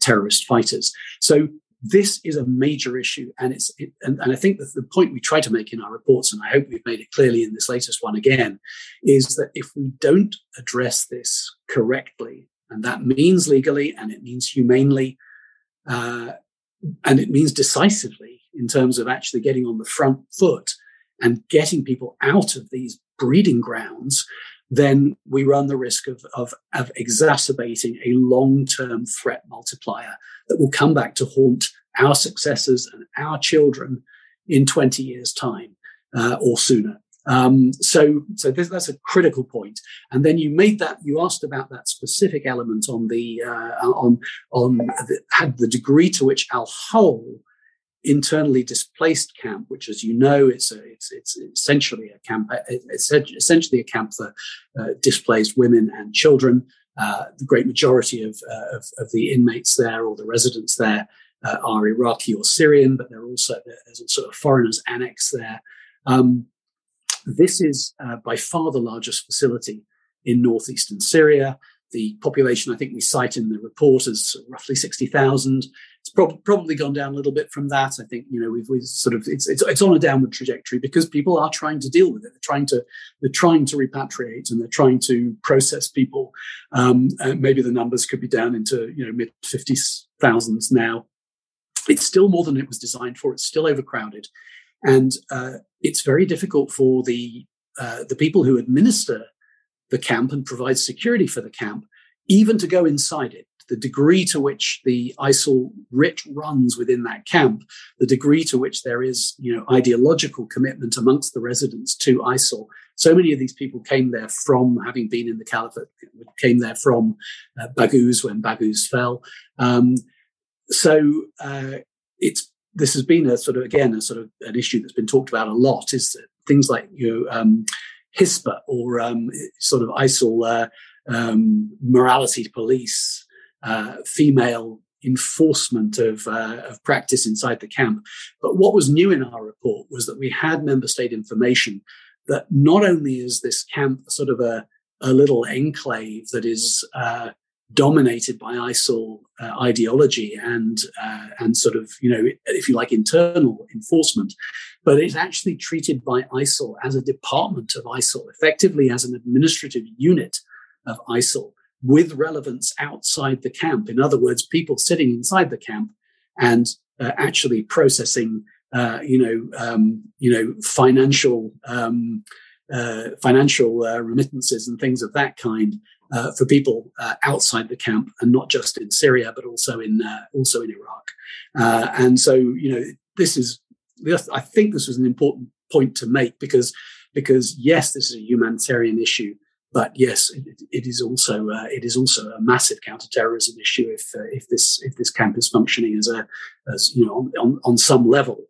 terrorist fighters. So this is a major issue, and I think that the point we try to make in our reports, and I hope we've made it clearly in this latest one again, is that if we don't address this correctly, and that means legally, and it means humanely, and it means decisively in terms of actually getting on the front foot and getting people out of these breeding grounds, then we run the risk of exacerbating a long-term threat multiplier that will come back to haunt our successors and our children in 20 years' time or sooner. So that's a critical point. And then you asked about that specific element on the the degree to which al-Hol internally displaced camp, which, as you know, it's essentially a camp. It's essentially a camp for displaced women and children. The great majority of the inmates there, or the residents there, are Iraqi or Syrian, but there's also a foreigners annex there. This is by far the largest facility in northeastern Syria. The population, I think we cite in the report, is roughly 60,000. It's probably gone down a little bit from that. I think we've sort of it's on a downward trajectory because people are trying to deal with it. They're trying to repatriate, and they're trying to process people. Maybe the numbers could be down into mid 50,000s now. It's still more than it was designed for. It's still overcrowded, and it's very difficult for the people who administer the camp and provide security for the camp even to go inside it. The degree to which the ISIL rich runs within that camp, the degree to which there is ideological commitment amongst the residents to ISIL. So many of these people came there from having been in the caliphate, came there from Baghouz when Baghouz fell. This has been a sort of an issue that's been talked about a lot, is that things like Hisba or sort of ISIL morality police, female enforcement of practice inside the camp. But what was new in our report was that we had member state information that not only is this camp sort of a little enclave that is dominated by ISIL ideology and sort of, if you like, internal enforcement, but it's actually treated by ISIL as a department of ISIL, effectively as an administrative unit of ISIL with relevance outside the camp. In other words, people sitting inside the camp and actually processing, financial remittances and things of that kind for people outside the camp, and not just in Syria, but also in Iraq. And so, I think this was an important point to make because yes, this is a humanitarian issue, but yes, it is also a massive counterterrorism issue if this camp is functioning as on some level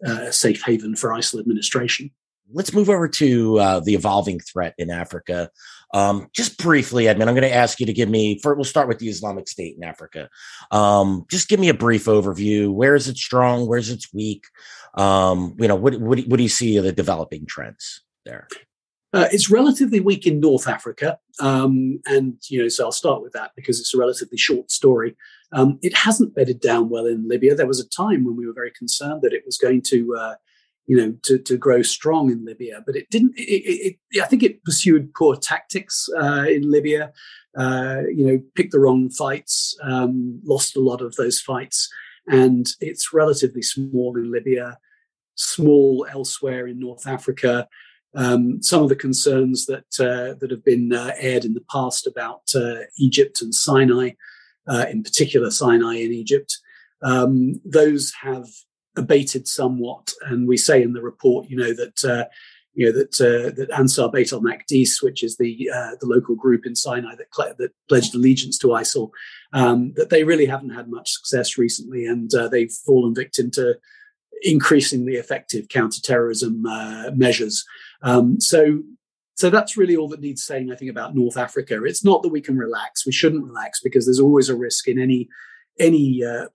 a safe haven for ISIL administration. Let's move over to the evolving threat in Africa. Just briefly, Edmund, I'm going to ask you to give me, we'll start with the Islamic State in Africa. Just give me a brief overview. Where is it strong? Where is it weak? What do you see of the developing trends there? It's relatively weak in North Africa. So I'll start with that because it's a relatively short story. It hasn't bedded down well in Libya. There was a time when we were very concerned that it was going to grow strong in Libya, but it didn't. I think it pursued poor tactics in Libya. Picked the wrong fights, lost a lot of those fights, and it's relatively small in Libya, small elsewhere in North Africa. Some of the concerns that have been aired in the past about Egypt and Sinai, in particular Sinai in Egypt, those have abated somewhat, and we say in the report, that Ansar Beit al-Maqdis, which is the local group in Sinai that pledged allegiance to ISIL, that they really haven't had much success recently, and they've fallen victim to increasingly effective counterterrorism measures. So that's really all that needs saying, I think, about North Africa. It's not that we can relax. We shouldn't relax because there's always a risk in any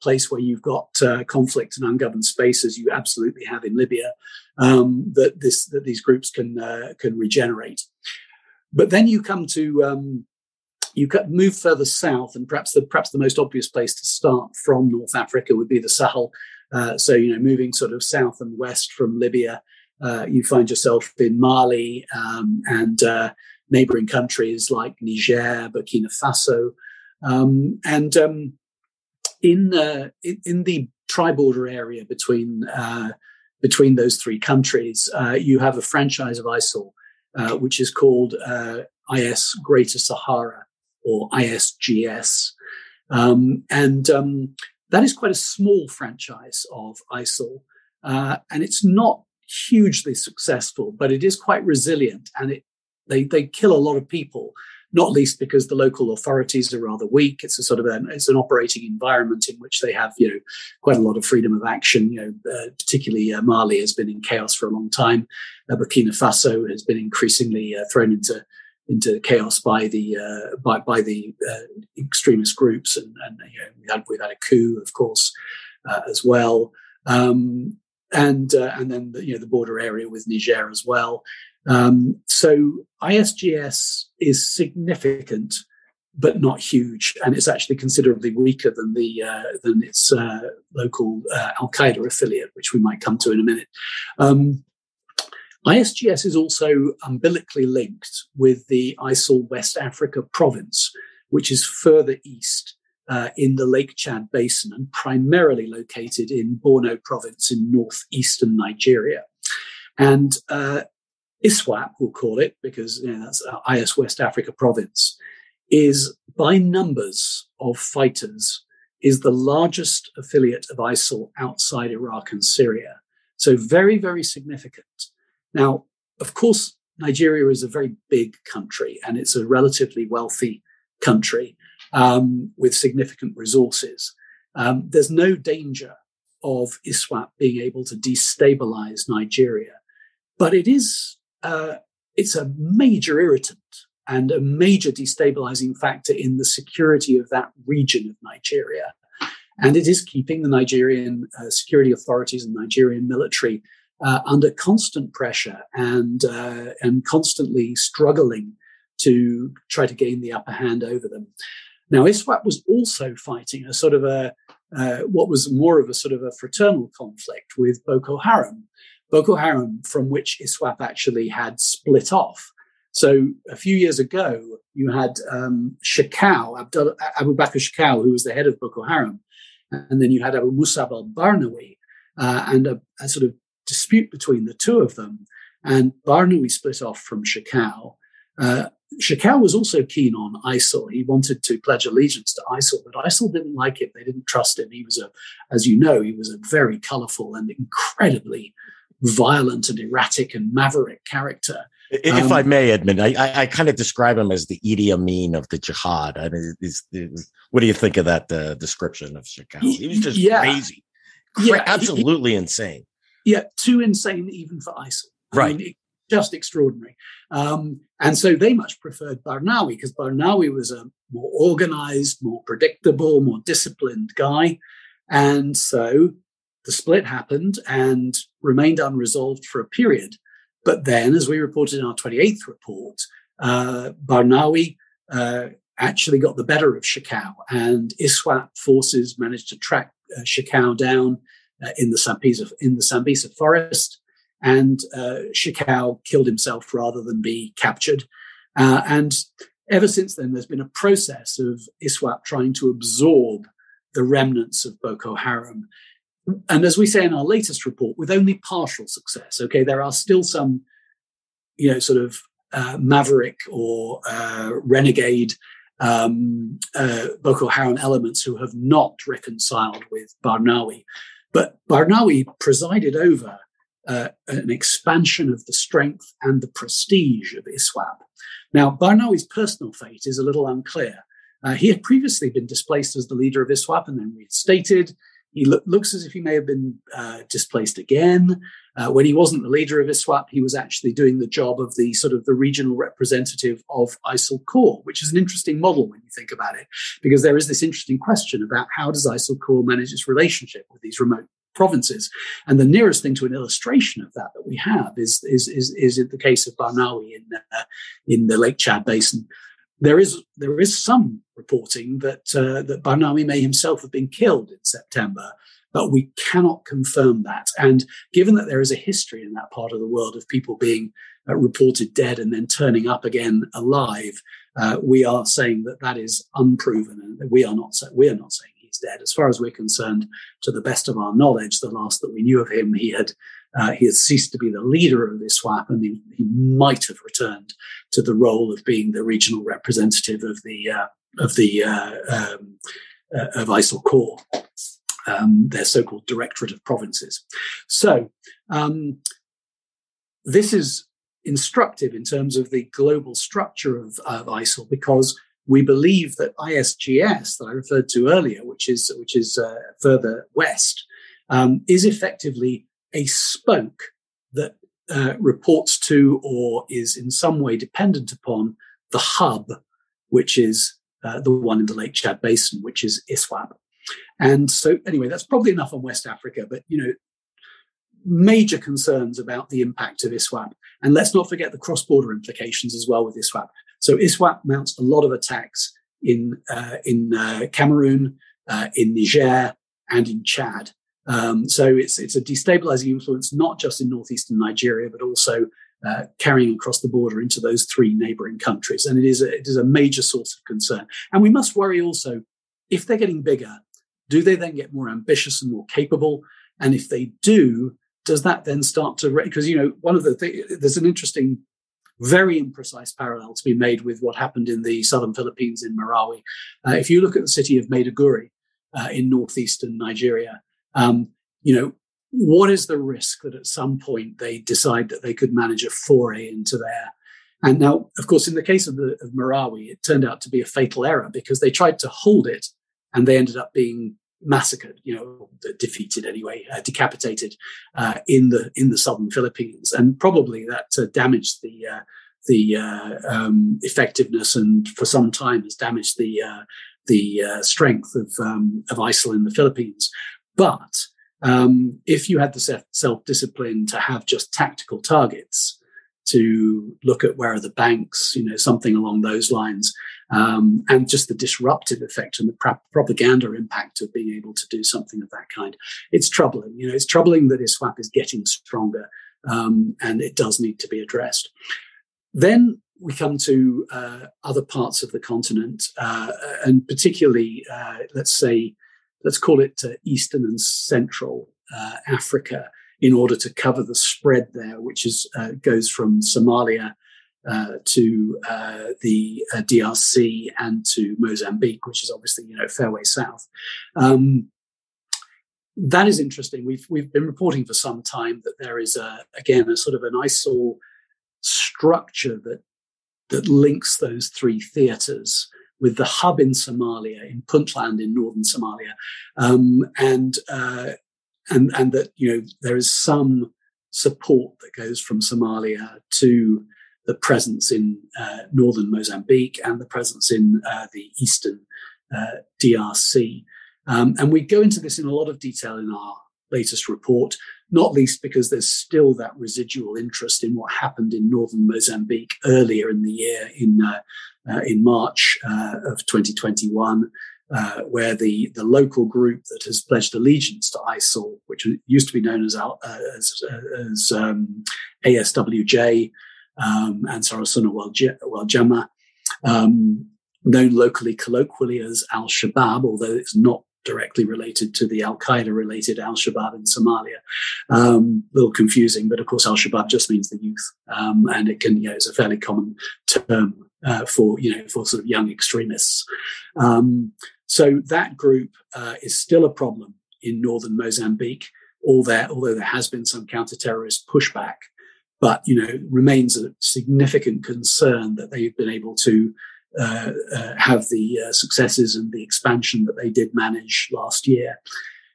place where you've got conflict and ungoverned space, as you absolutely have in Libya, that these groups can regenerate. But then you come to move further south, and perhaps the most obvious place to start from North Africa would be the Sahel. Moving sort of south and west from Libya, you find yourself in Mali and neighboring countries like Niger, Burkina Faso, in the tri-border area between those three countries, you have a franchise of ISIL, which is called IS Greater Sahara, or ISGS, that is quite a small franchise of ISIL, and it's not hugely successful, but it is quite resilient, and they kill a lot of people, not least because the local authorities are rather weak. It's it's an operating environment in which they have quite a lot of freedom of action. Particularly Mali has been in chaos for a long time. Burkina Faso has been increasingly thrown into chaos by the extremist groups, and we've had a coup, of course, as well, and then the border area with Niger as well. So ISGS is significant, but not huge, and it's actually considerably weaker than its local al-Qaeda affiliate, which we might come to in a minute. ISGS is also umbilically linked with the ISIL West Africa province, which is further east in the Lake Chad Basin and primarily located in Borno province in northeastern Nigeria. And ISWAP, we'll call it, because that's IS West Africa province, is by numbers of fighters, is the largest affiliate of ISIL outside Iraq and Syria. So very, very significant. Now, of course, Nigeria is a very big country, and it's a relatively wealthy country with significant resources. There's no danger of ISWAP being able to destabilize Nigeria, but it's a major irritant and a major destabilizing factor in the security of that region of Nigeria. And it is keeping the Nigerian security authorities and Nigerian military under constant pressure and constantly struggling to try to gain the upper hand over them. Now, ISWAP was also fighting a sort of what was more of a sort of a fraternal conflict with Boko Haram. Boko Haram, from which ISWAP actually had split off. So a few years ago, you had Shekau, Abu Bakr Shekau, who was the head of Boko Haram, and then you had Abu Musab al-Barnawi, and a sort of dispute between the two of them. And Barnawi split off from Shekau. Shekau was also keen on ISIL. He wanted to pledge allegiance to ISIL, but ISIL didn't like it. They didn't trust him. He was he was a very colorful and incredibly violent and erratic and maverick character. If I may, Edmund, I kind of describe him as the Idi Amin of the Jihad. I mean, what do you think of that description of Shekau? He was just crazy, absolutely insane. Yeah, too insane even for ISIL. Right. I mean, just extraordinary. And so they much preferred Barnawi, because Barnawi was a more organized, more predictable, more disciplined guy. And so the split happened and remained unresolved for a period. But then, as we reported in our 28th report, Barnawi actually got the better of Shekau, and ISWAP forces managed to track Shekau down in the Sambisa forest, and Shekau killed himself rather than be captured. And ever since then, there's been a process of ISWAP trying to absorb the remnants of Boko Haram. And as we say in our latest report, with only partial success. Okay, there are still some, sort of maverick or renegade Boko Haram elements who have not reconciled with Barnawi. But Barnawi presided over an expansion of the strength and the prestige of ISWAP. Now, Barnawi's personal fate is a little unclear. He had previously been displaced as the leader of ISWAP and then reinstated. He looks as if he may have been displaced again. When he wasn't the leader of ISWAP, he was actually doing the job of the sort of the regional representative of ISIL Corps, which is an interesting model when you think about it, because there is this interesting question about how does ISIL Corps manage its relationship with these remote provinces. And the nearest thing to an illustration of that we have is in the case of Barnawi in the Lake Chad Basin. There is some reporting that Barnawi may himself have been killed in September, but we cannot confirm that. And given that there is a history in that part of the world of people being reported dead and then turning up again alive, we are saying that is unproven, and we are not saying he's dead. As far as we're concerned, to the best of our knowledge, the last that we knew of him, he had ceased to be the leader of ISWAP, and he might have returned to the role of being the regional representative of ISIL Corps, their so-called Directorate of Provinces. So this is instructive in terms of the global structure of ISIL, because we believe that ISGS that I referred to earlier, which is further west, is effectively a spoke that reports to or is in some way dependent upon the hub, which is the one in the Lake Chad Basin, which is ISWAP. And so anyway, that's probably enough on West Africa, but major concerns about the impact of ISWAP. And let's not forget the cross-border implications as well with ISWAP. So ISWAP mounts a lot of attacks in Cameroon, in Niger, and in Chad. So it's a destabilizing influence, not just in northeastern Nigeria, but also carrying across the border into those three neighboring countries. And it is a major source of concern. And we must worry also, if they're getting bigger, do they then get more ambitious and more capable? And if they do, does that then start to, because, one of the things, there's an interesting, very imprecise parallel to be made with what happened in the southern Philippines in Marawi. If you look at the city of Maiduguri in northeastern Nigeria, what is the risk that at some point they decide that they could manage a foray into there? And now, of course, in the case of Marawi, it turned out to be a fatal error, because they tried to hold it and they ended up being massacred, defeated anyway, decapitated in the southern Philippines, and probably that damaged the effectiveness, and for some time has damaged the strength of ISIL in the Philippines. But if you had the self-discipline to have just tactical targets, to look at where are the banks, something along those lines, and just the disruptive effect and the propaganda impact of being able to do something of that kind. It's troubling. It's troubling that ISWAP is getting stronger, and it does need to be addressed. Then we come to other parts of the continent, and particularly, let's call it Eastern and Central Africa, in order to cover the spread there, which goes from Somalia to the DRC and to Mozambique, which is obviously a fair way south. That is interesting. We've been reporting for some time that there is a sort of an ISIL structure that links those three theatres with the hub in Somalia, in Puntland in northern Somalia, and that there is some support that goes from Somalia to the presence in northern Mozambique and the presence in the eastern DRC. And we go into this in a lot of detail in our latest report, not least because there's still that residual interest in what happened in northern Mozambique earlier in the year in March of 2021, where the local group that has pledged allegiance to ISIL, which used to be known as ASWJ, Ansar Wal-Jama, known locally colloquially as Al-Shabaab, although it's not directly related to the al-Qaeda related al-Shabaab in Somalia. A little confusing, but of course al-Shabaab just means the youth, and it can, is a fairly common term for sort of young extremists. So that group is still a problem in northern Mozambique, although there has been some counter-terrorist pushback, but remains a significant concern that they've been able to have the successes and the expansion that they did manage last year.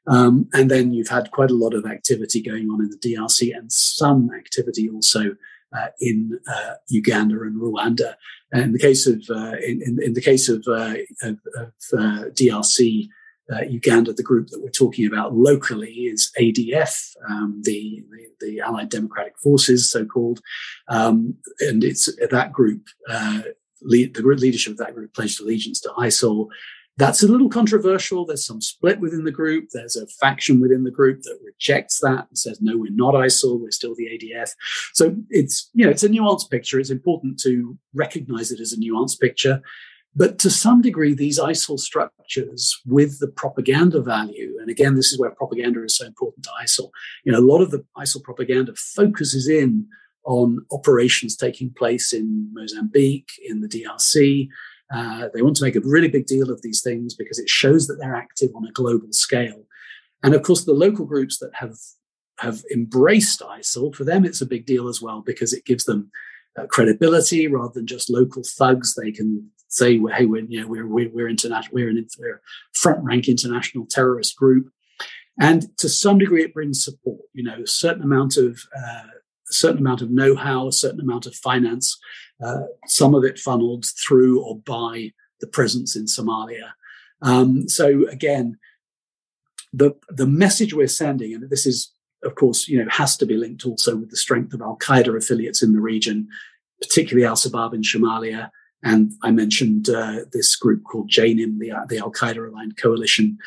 And then you've had quite a lot of activity going on in the DRC and some activity also in Uganda and Rwanda. And in the case of DRC, Uganda, the group that we're talking about locally is ADF, the Allied Democratic Forces, so-called, and it's that group. The leadership of that group pledged allegiance to ISIL. That's a little controversial. There's some split within the group. There's a faction within the group that rejects that and says, no, we're not ISIL. We're still the ADF. So it's a nuanced picture. It's important to recognize it as a nuanced picture. But to some degree, these ISIL structures with the propaganda value, and again, this is where propaganda is so important to ISIL. A lot of the ISIL propaganda focuses in on operations taking place in Mozambique, in the DRC. They want to make a really big deal of these things because it shows that they're active on a global scale. And of course, the local groups that have embraced ISIL, for them, it's a big deal as well because it gives them credibility rather than just local thugs. They can say, hey, we're international, we're a front rank international terrorist group. And to some degree, it brings support, a certain amount of know-how, a certain amount of finance, some of it funneled through or by the presence in Somalia. So again, the message we're sending, and this is, of course, has to be linked also with the strength of al-Qaeda affiliates in the region, particularly al-Shabaab in Somalia. And I mentioned this group called JNIM, the al-Qaeda-aligned coalition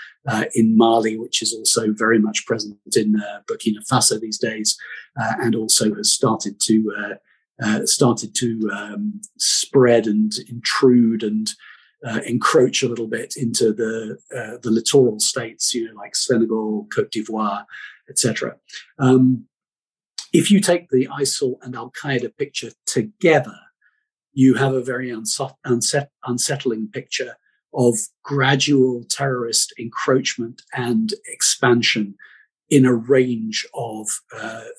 in Mali, which is also very much present in Burkina Faso these days, and also has started to spread and intrude and encroach a little bit into the littoral states, like Senegal, Cote d'Ivoire, etc. If you take the ISIL and al-Qaeda picture together, you have a very unsettling picture of gradual terrorist encroachment and expansion in a range of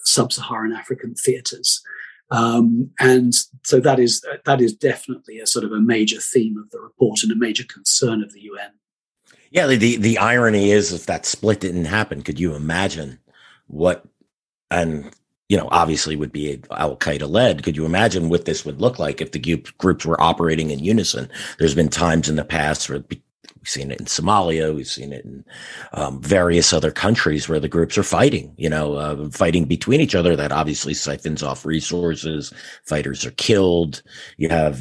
sub-Saharan African theatres. And so that is definitely a sort of a major theme of the report and a major concern of the UN. Yeah, the irony is, if that split didn't happen, could you imagine what, and obviously would be al-Qaeda led. Could you imagine what this would look like if the groups were operating in unison? There's been times in the past where we've seen it in Somalia, we've seen it in various other countries where the groups are fighting, fighting between each other. That obviously siphons off resources. Fighters are killed. You have,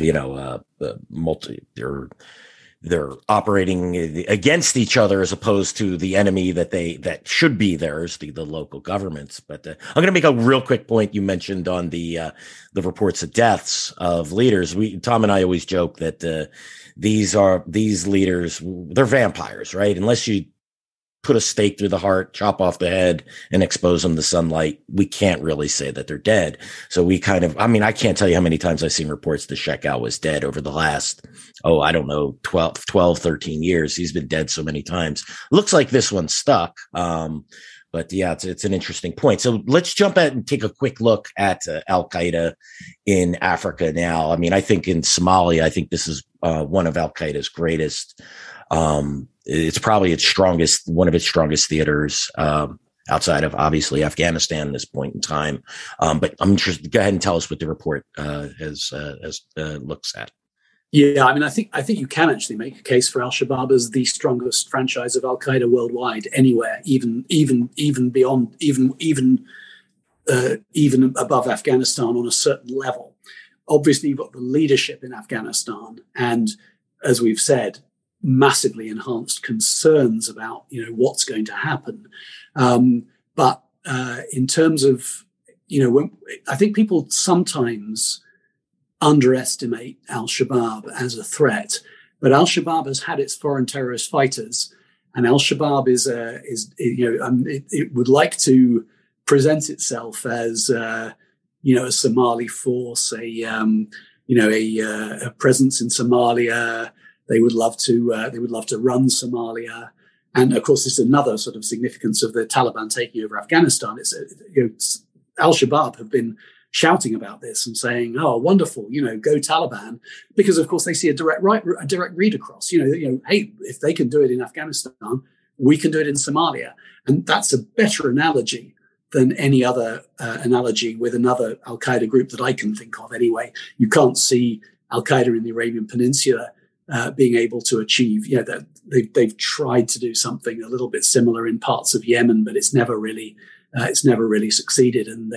they're operating against each other as opposed to the enemy that should be theirs, the local governments. But I'm going to make a real quick point. You mentioned on the reports of deaths of leaders. Tom and I always joke that these leaders, they're vampires, right? Unless you put a stake through the heart, chop off the head, and expose them to sunlight, we can't really say that they're dead. So we I can't tell you how many times I've seen reports that Sheikh was dead over the last, 12, 13 years. He's been dead so many times. Looks like this one stuck. But But yeah, it's an interesting point. So let's jump out and take a quick look at al-Qaeda in Africa now. I mean, I think in Somalia, I think this is one of al-Qaeda's greatest. It's probably one of its strongest theaters outside of obviously Afghanistan at this point in time. But I'm interested. Go ahead and tell us what the report has looks at. Yeah, I mean, I think you can actually make a case for al-Shabaab as the strongest franchise of al-Qaeda worldwide, anywhere, even beyond, even above Afghanistan on a certain level. Obviously, you've got the leadership in Afghanistan, and as we've said, massively enhanced concerns about what's going to happen. But in terms of I think people sometimes underestimate al-Shabaab as a threat, but al-Shabaab has had its foreign terrorist fighters, and al-Shabaab it would like to present itself as a Somali force, a presence in Somalia. They would love to run Somalia, and of course, this is another sort of significance of the Taliban taking over Afghanistan. It's al-Shabaab have been shouting about this and saying, "Oh, wonderful, go Taliban," because of course they see a direct read across. Hey, if they can do it in Afghanistan, we can do it in Somalia, and that's a better analogy than any other analogy with another al-Qaeda group that I can think of. Anyway, you can't see al-Qaeda in the Arabian Peninsula being able to achieve. That they've tried to do something a little bit similar in parts of Yemen, but it's never really succeeded, and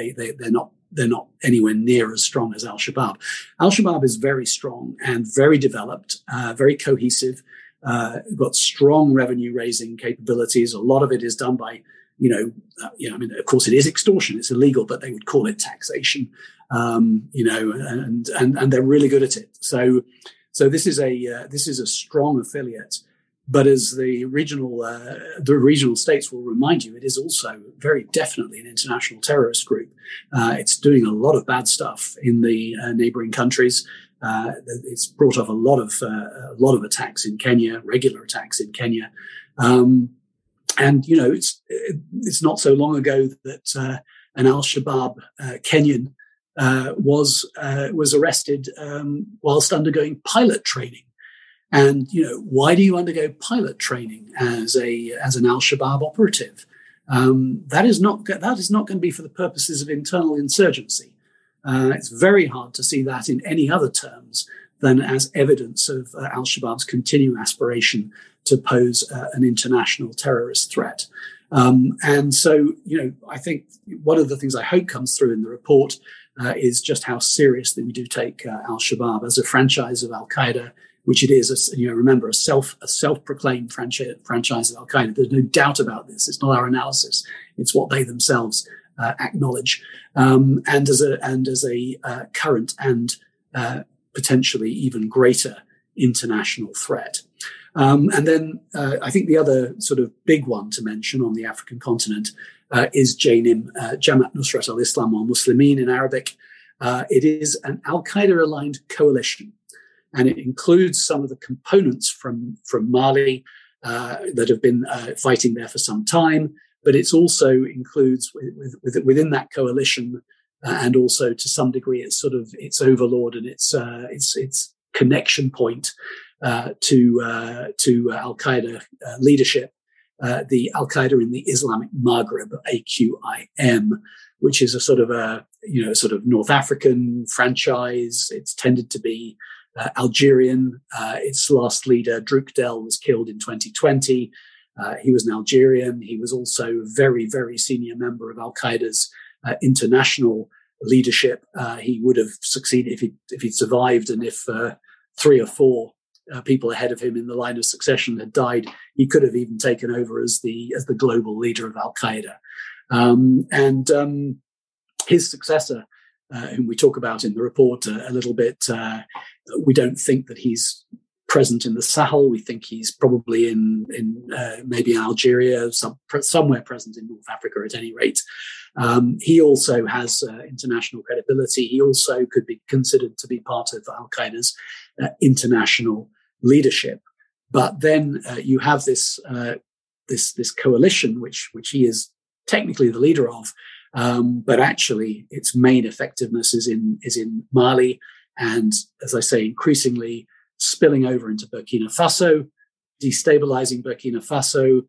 they're not anywhere near as strong as al-Shabaab. Al-Shabaab is very strong and very developed, very cohesive, got strong revenue raising capabilities. A lot of it is done by, of course it is extortion, it's illegal, but they would call it taxation, and they're really good at it. So this is a strong affiliate. But as the regional states will remind you, it is also very definitely an international terrorist group. It's doing a lot of bad stuff in the neighboring countries. It's brought off a lot of attacks in Kenya, regular attacks in Kenya, and it's not so long ago that an al-Shabaab Kenyan was arrested whilst undergoing pilot training. And why do you undergo pilot training as an al-Shabaab operative? That is not going to be for the purposes of internal insurgency. It's very hard to see that in any other terms than as evidence of al-Shabaab's continuing aspiration to pose an international terrorist threat. And so, I think one of the things I hope comes through in the report is just how seriously we do take al-Shabaab as a franchise of al-Qaeda, which it is. Remember, a self-proclaimed franchise of al-Qaeda. There's no doubt about this. It's not our analysis; it's what they themselves acknowledge, and as a current and potentially even greater international threat. And then I think the other sort of big one to mention on the African continent is JNIM, Jamaat Nusrat al-Islam al-Muslimin in Arabic. It is an al-Qaeda-aligned coalition, and it includes some of the components from Mali that have been fighting there for some time, but it also includes within that coalition, and also to some degree its overlord and its connection point to al-Qaeda leadership, the al-Qaeda in the Islamic Maghreb, AQIM, which is a sort of North African franchise. It's tended to be Algerian. Its last leader, Drukdel, was killed in 2020. He was an Algerian. He was also a very, very senior member of al-Qaeda's international leadership. He would have succeeded if he'd survived, and if 3 or 4 people ahead of him in the line of succession had died, he could have even taken over as the global leader of al-Qaeda. And his successor, whom we talk about in the report a little bit, we don't think that he's present in the Sahel. We think he's probably in maybe in Algeria, somewhere present in North Africa at any rate. He also has international credibility. He also could be considered to be part of al-Qaeda's international leadership. But then you have this coalition, which he is technically the leader of, but actually its main effectiveness is in Mali, and as I say, increasingly spilling over into Burkina Faso, destabilizing Burkina Faso,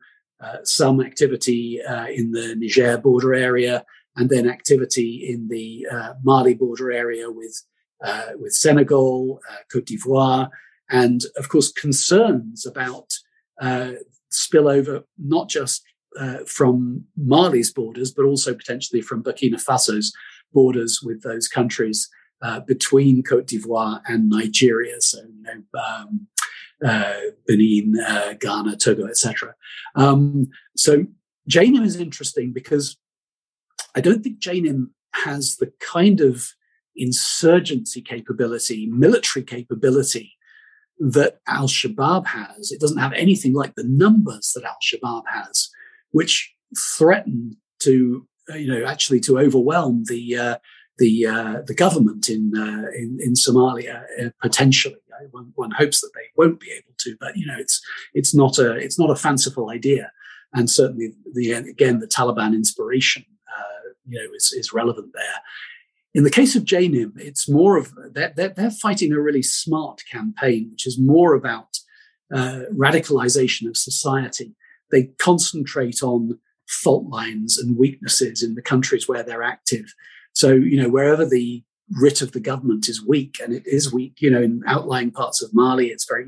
some activity in the Niger border area, and then activity in the Mali border area with Senegal, Cote d'Ivoire, and of course concerns about spillover not just from Mali's borders, but also potentially from Burkina Faso's borders with those countries between Cote d'Ivoire and Nigeria. So, Benin, Ghana, Togo, etc. So JNIM is interesting because I don't think JNIM has the kind of insurgency capability, military capability that al-Shabaab has. It doesn't have anything like the numbers that al-Shabaab has, which threaten to, actually to overwhelm the government in Somalia potentially. One hopes that they won't be able to, but it's not a fanciful idea, and certainly the Taliban inspiration is relevant there. In the case of JNIM, it's more of they're fighting a really smart campaign, which is more about radicalization of society. They concentrate on fault lines and weaknesses in the countries where they're active. So, wherever the writ of the government is weak, and it is weak, in outlying parts of Mali, it's very,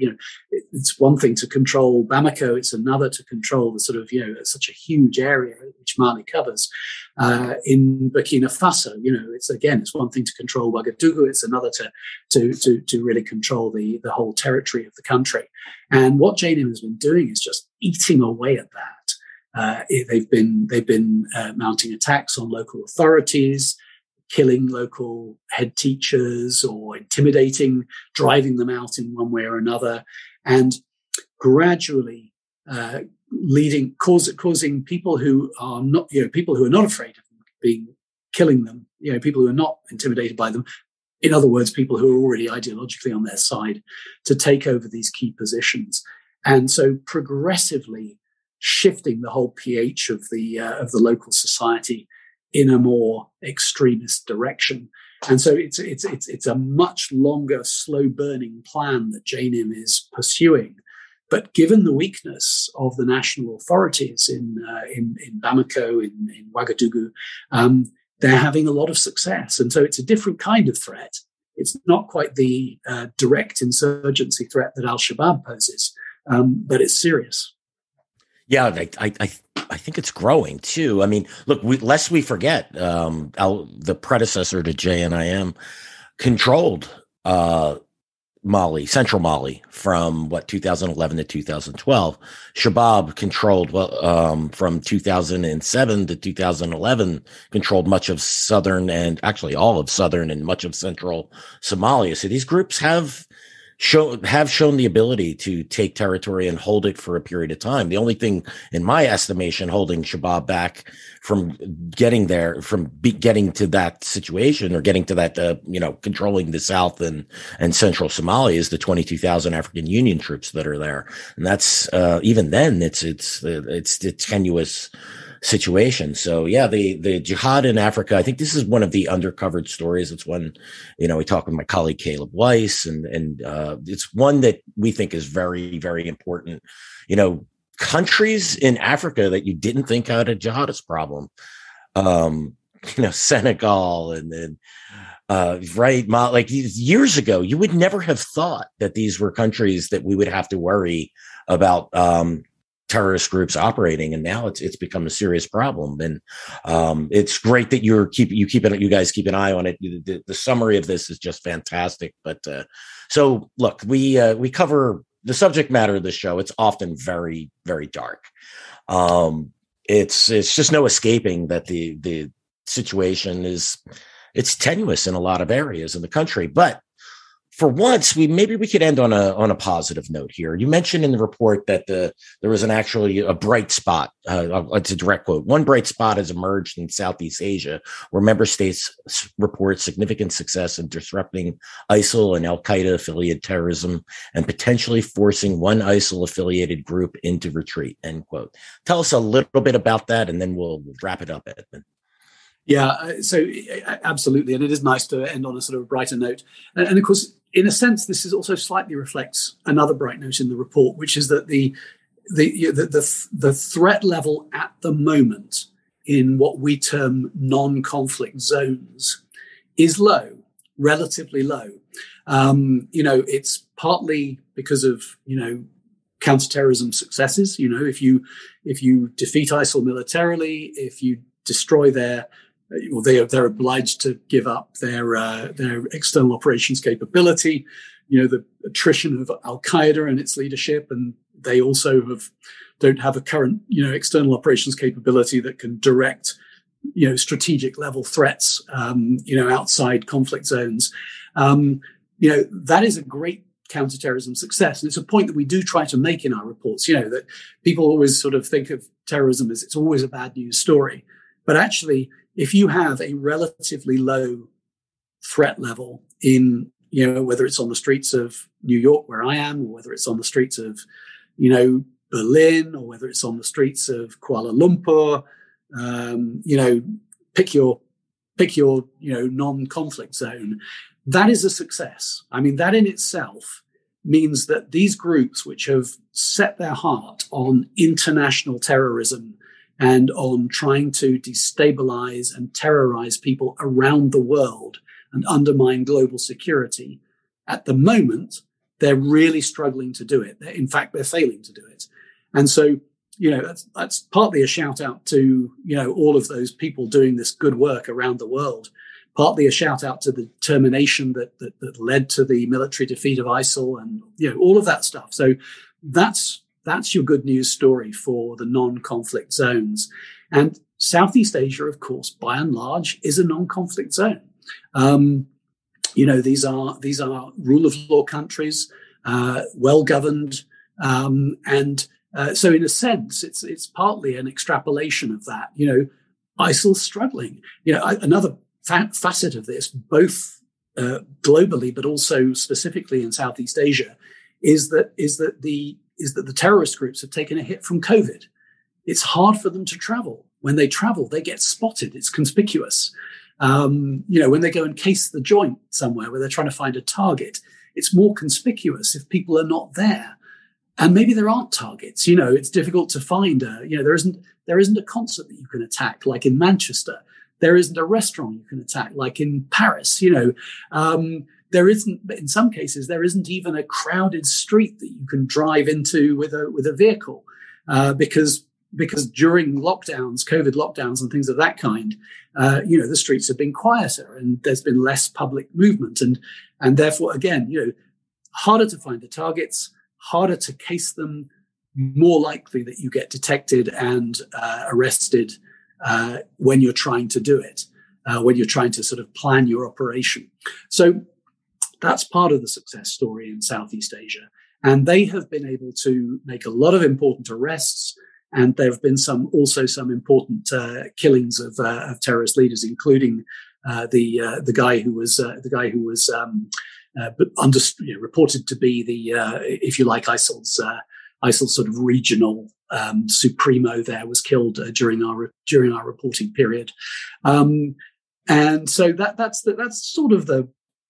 it's one thing to control Bamako, it's another to control the sort of, such a huge area which Mali covers. In Burkina Faso, it's one thing to control Ouagadougou, it's another to really control the whole territory of the country. And what JNIM has been doing is just eating away at that. They've been mounting attacks on local authorities, killing local head teachers or intimidating, driving them out in one way or another, and gradually causing people who are not, people who are not afraid of them killing them, people who are not intimidated by them. In other words, people who are already ideologically on their side, to take over these key positions, and so progressively shifting the whole pH of the local society in a more extremist direction. And so it's a much longer, slow-burning plan that JNIM is pursuing. But given the weakness of the national authorities in Bamako, in Ouagadougou, they're having a lot of success. And so it's a different kind of threat. It's not quite the direct insurgency threat that al-Shabaab poses, but it's serious. Yeah, I think it's growing too. I mean, look, lest we forget, the predecessor to JNIM controlled Mali, central Mali, from 2011 to 2012. Shabaab controlled from 2007 to 2011, controlled much of southern and actually all of southern and much of central Somalia. So these groups have shown the ability to take territory and hold it for a period of time. The only thing, in my estimation, holding Shabaab back from getting there, from getting to that situation, or getting to that, controlling the south and central Somalia, is the 22,000 African Union troops that are there. And that's, even then, it's a tenuous situation. So yeah, the jihad in Africa, I think this is one of the undercovered stories. It's one, we talk with my colleague Caleb Weiss, and it's one that we think is very, very important. Countries in Africa that you didn't think had a jihadist problem, Senegal, and then like years ago, you would never have thought that these were countries that we would have to worry about terrorist groups operating, and now it's become a serious problem. And it's great that you guys keep an eye on it. The summary of this is just fantastic. But so look, we cover the subject matter of the show. It's often very, very dark. It's just no escaping that the situation it's tenuous in a lot of areas in the country. But for once, maybe we could end on a positive note here. You mentioned in the report that there was actually a bright spot. It's a direct quote. One bright spot has emerged in Southeast Asia, where member states report significant success in disrupting ISIL and al-Qaeda affiliated terrorism and potentially forcing one ISIL affiliated group into retreat. End quote. Tell us a little bit about that, and then we'll wrap it up, Edmund. Yeah, so absolutely. And it is nice to end on a sort of brighter note. And of course, in a sense, this is also slightly reflects another bright note in the report, which is that the threat level at the moment in what we term non-conflict zones is low, relatively low. It's partly because of, counterterrorism successes. If you defeat ISIL militarily, if you destroy they're obliged to give up their external operations capability. The attrition of al-Qaeda and its leadership, and they also don't have a current external operations capability that can direct strategic level threats outside conflict zones. That is a great counterterrorism success, and it's a point that we do try to make in our reports. That people always sort of think of terrorism as it's always a bad news story, but actually, if you have a relatively low threat level in, whether it's on the streets of New York, where I am, or whether it's on the streets of, Berlin, or whether it's on the streets of Kuala Lumpur, pick your non-conflict zone, that is a success. I mean, that in itself means that these groups, which have set their heart on international terrorism and on trying to destabilize and terrorize people around the world and undermine global security, at the moment, they're really struggling to do it. In fact, they're failing to do it. And so, that's partly a shout out to, all of those people doing this good work around the world, partly a shout out to the determination that led to the military defeat of ISIL and, all of that stuff. So that's your good news story for the non-conflict zones. And Southeast Asia, of course, by and large, is a non-conflict zone. These are rule of law countries, well governed, and so in a sense, it's partly an extrapolation of that. ISIL's struggling. Another facet of this, both globally but also specifically in Southeast Asia, is that the terrorist groups have taken a hit from COVID. It's hard for them to travel. When they travel, they get spotted. It's conspicuous. When they go and case the joint somewhere where they're trying to find a target, it's more conspicuous if people are not there. And maybe there aren't targets. It's difficult to find. There isn't a concert that you can attack like in Manchester. There isn't a restaurant you can attack like in Paris. There isn't, in some cases, there isn't even a crowded street that you can drive into with a vehicle, because during lockdowns, COVID lockdowns and things of that kind, the streets have been quieter and there's been less public movement, and therefore, again, harder to find the targets, harder to case them, more likely that you get detected and arrested when you're trying to do it, when you're trying to sort of plan your operation. So that's part of the success story in Southeast Asia. And they have been able to make a lot of important arrests. And there have been some important killings of terrorist leaders, including the guy who was reported to be if you like, ISIL's sort of regional supremo. There was killed during our reporting period, and so that's sort of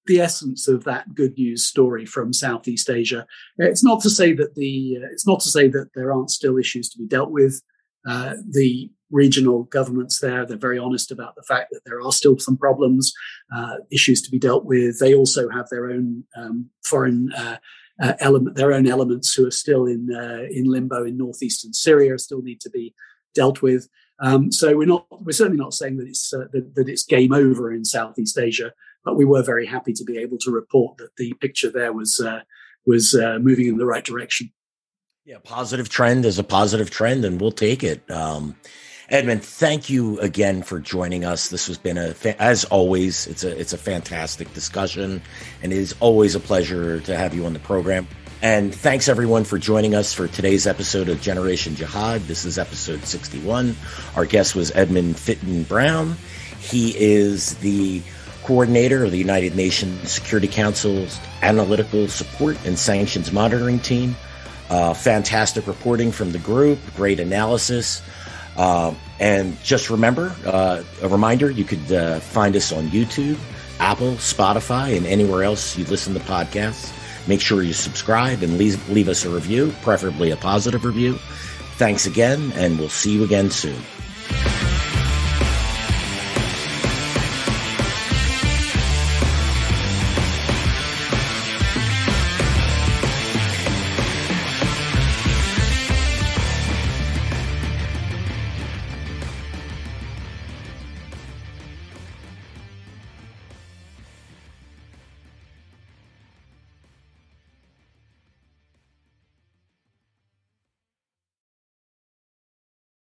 the essence of that good news story from Southeast Asia. It's not to say that there aren't still issues to be dealt with. The regional governments they're very honest about the fact that there are still some problems, issues to be dealt with. They also have their own foreign their own elements who are still in limbo in northeastern Syria, still need to be dealt with. So we're certainly not saying that it's game over in Southeast Asia, but we were very happy to be able to report that the picture there was moving in the right direction. Yeah, positive trend is a positive trend, and we'll take it. Edmund, thank you again for joining us. This has been as always, it's a fantastic discussion, and it is always a pleasure to have you on the program. And thanks everyone for joining us for today's episode of Generation Jihad. This is episode 61. Our guest was Edmund Fitton-Brown. He is the coordinator of the United Nations Security Council's Analytical Support and Sanctions Monitoring Team. Fantastic reporting from the group, great analysis. And just remember, a reminder, you could find us on YouTube, Apple, Spotify, and anywhere else you listen to podcasts. Make sure you subscribe and leave us a review, preferably a positive review. Thanks again, and we'll see you again soon.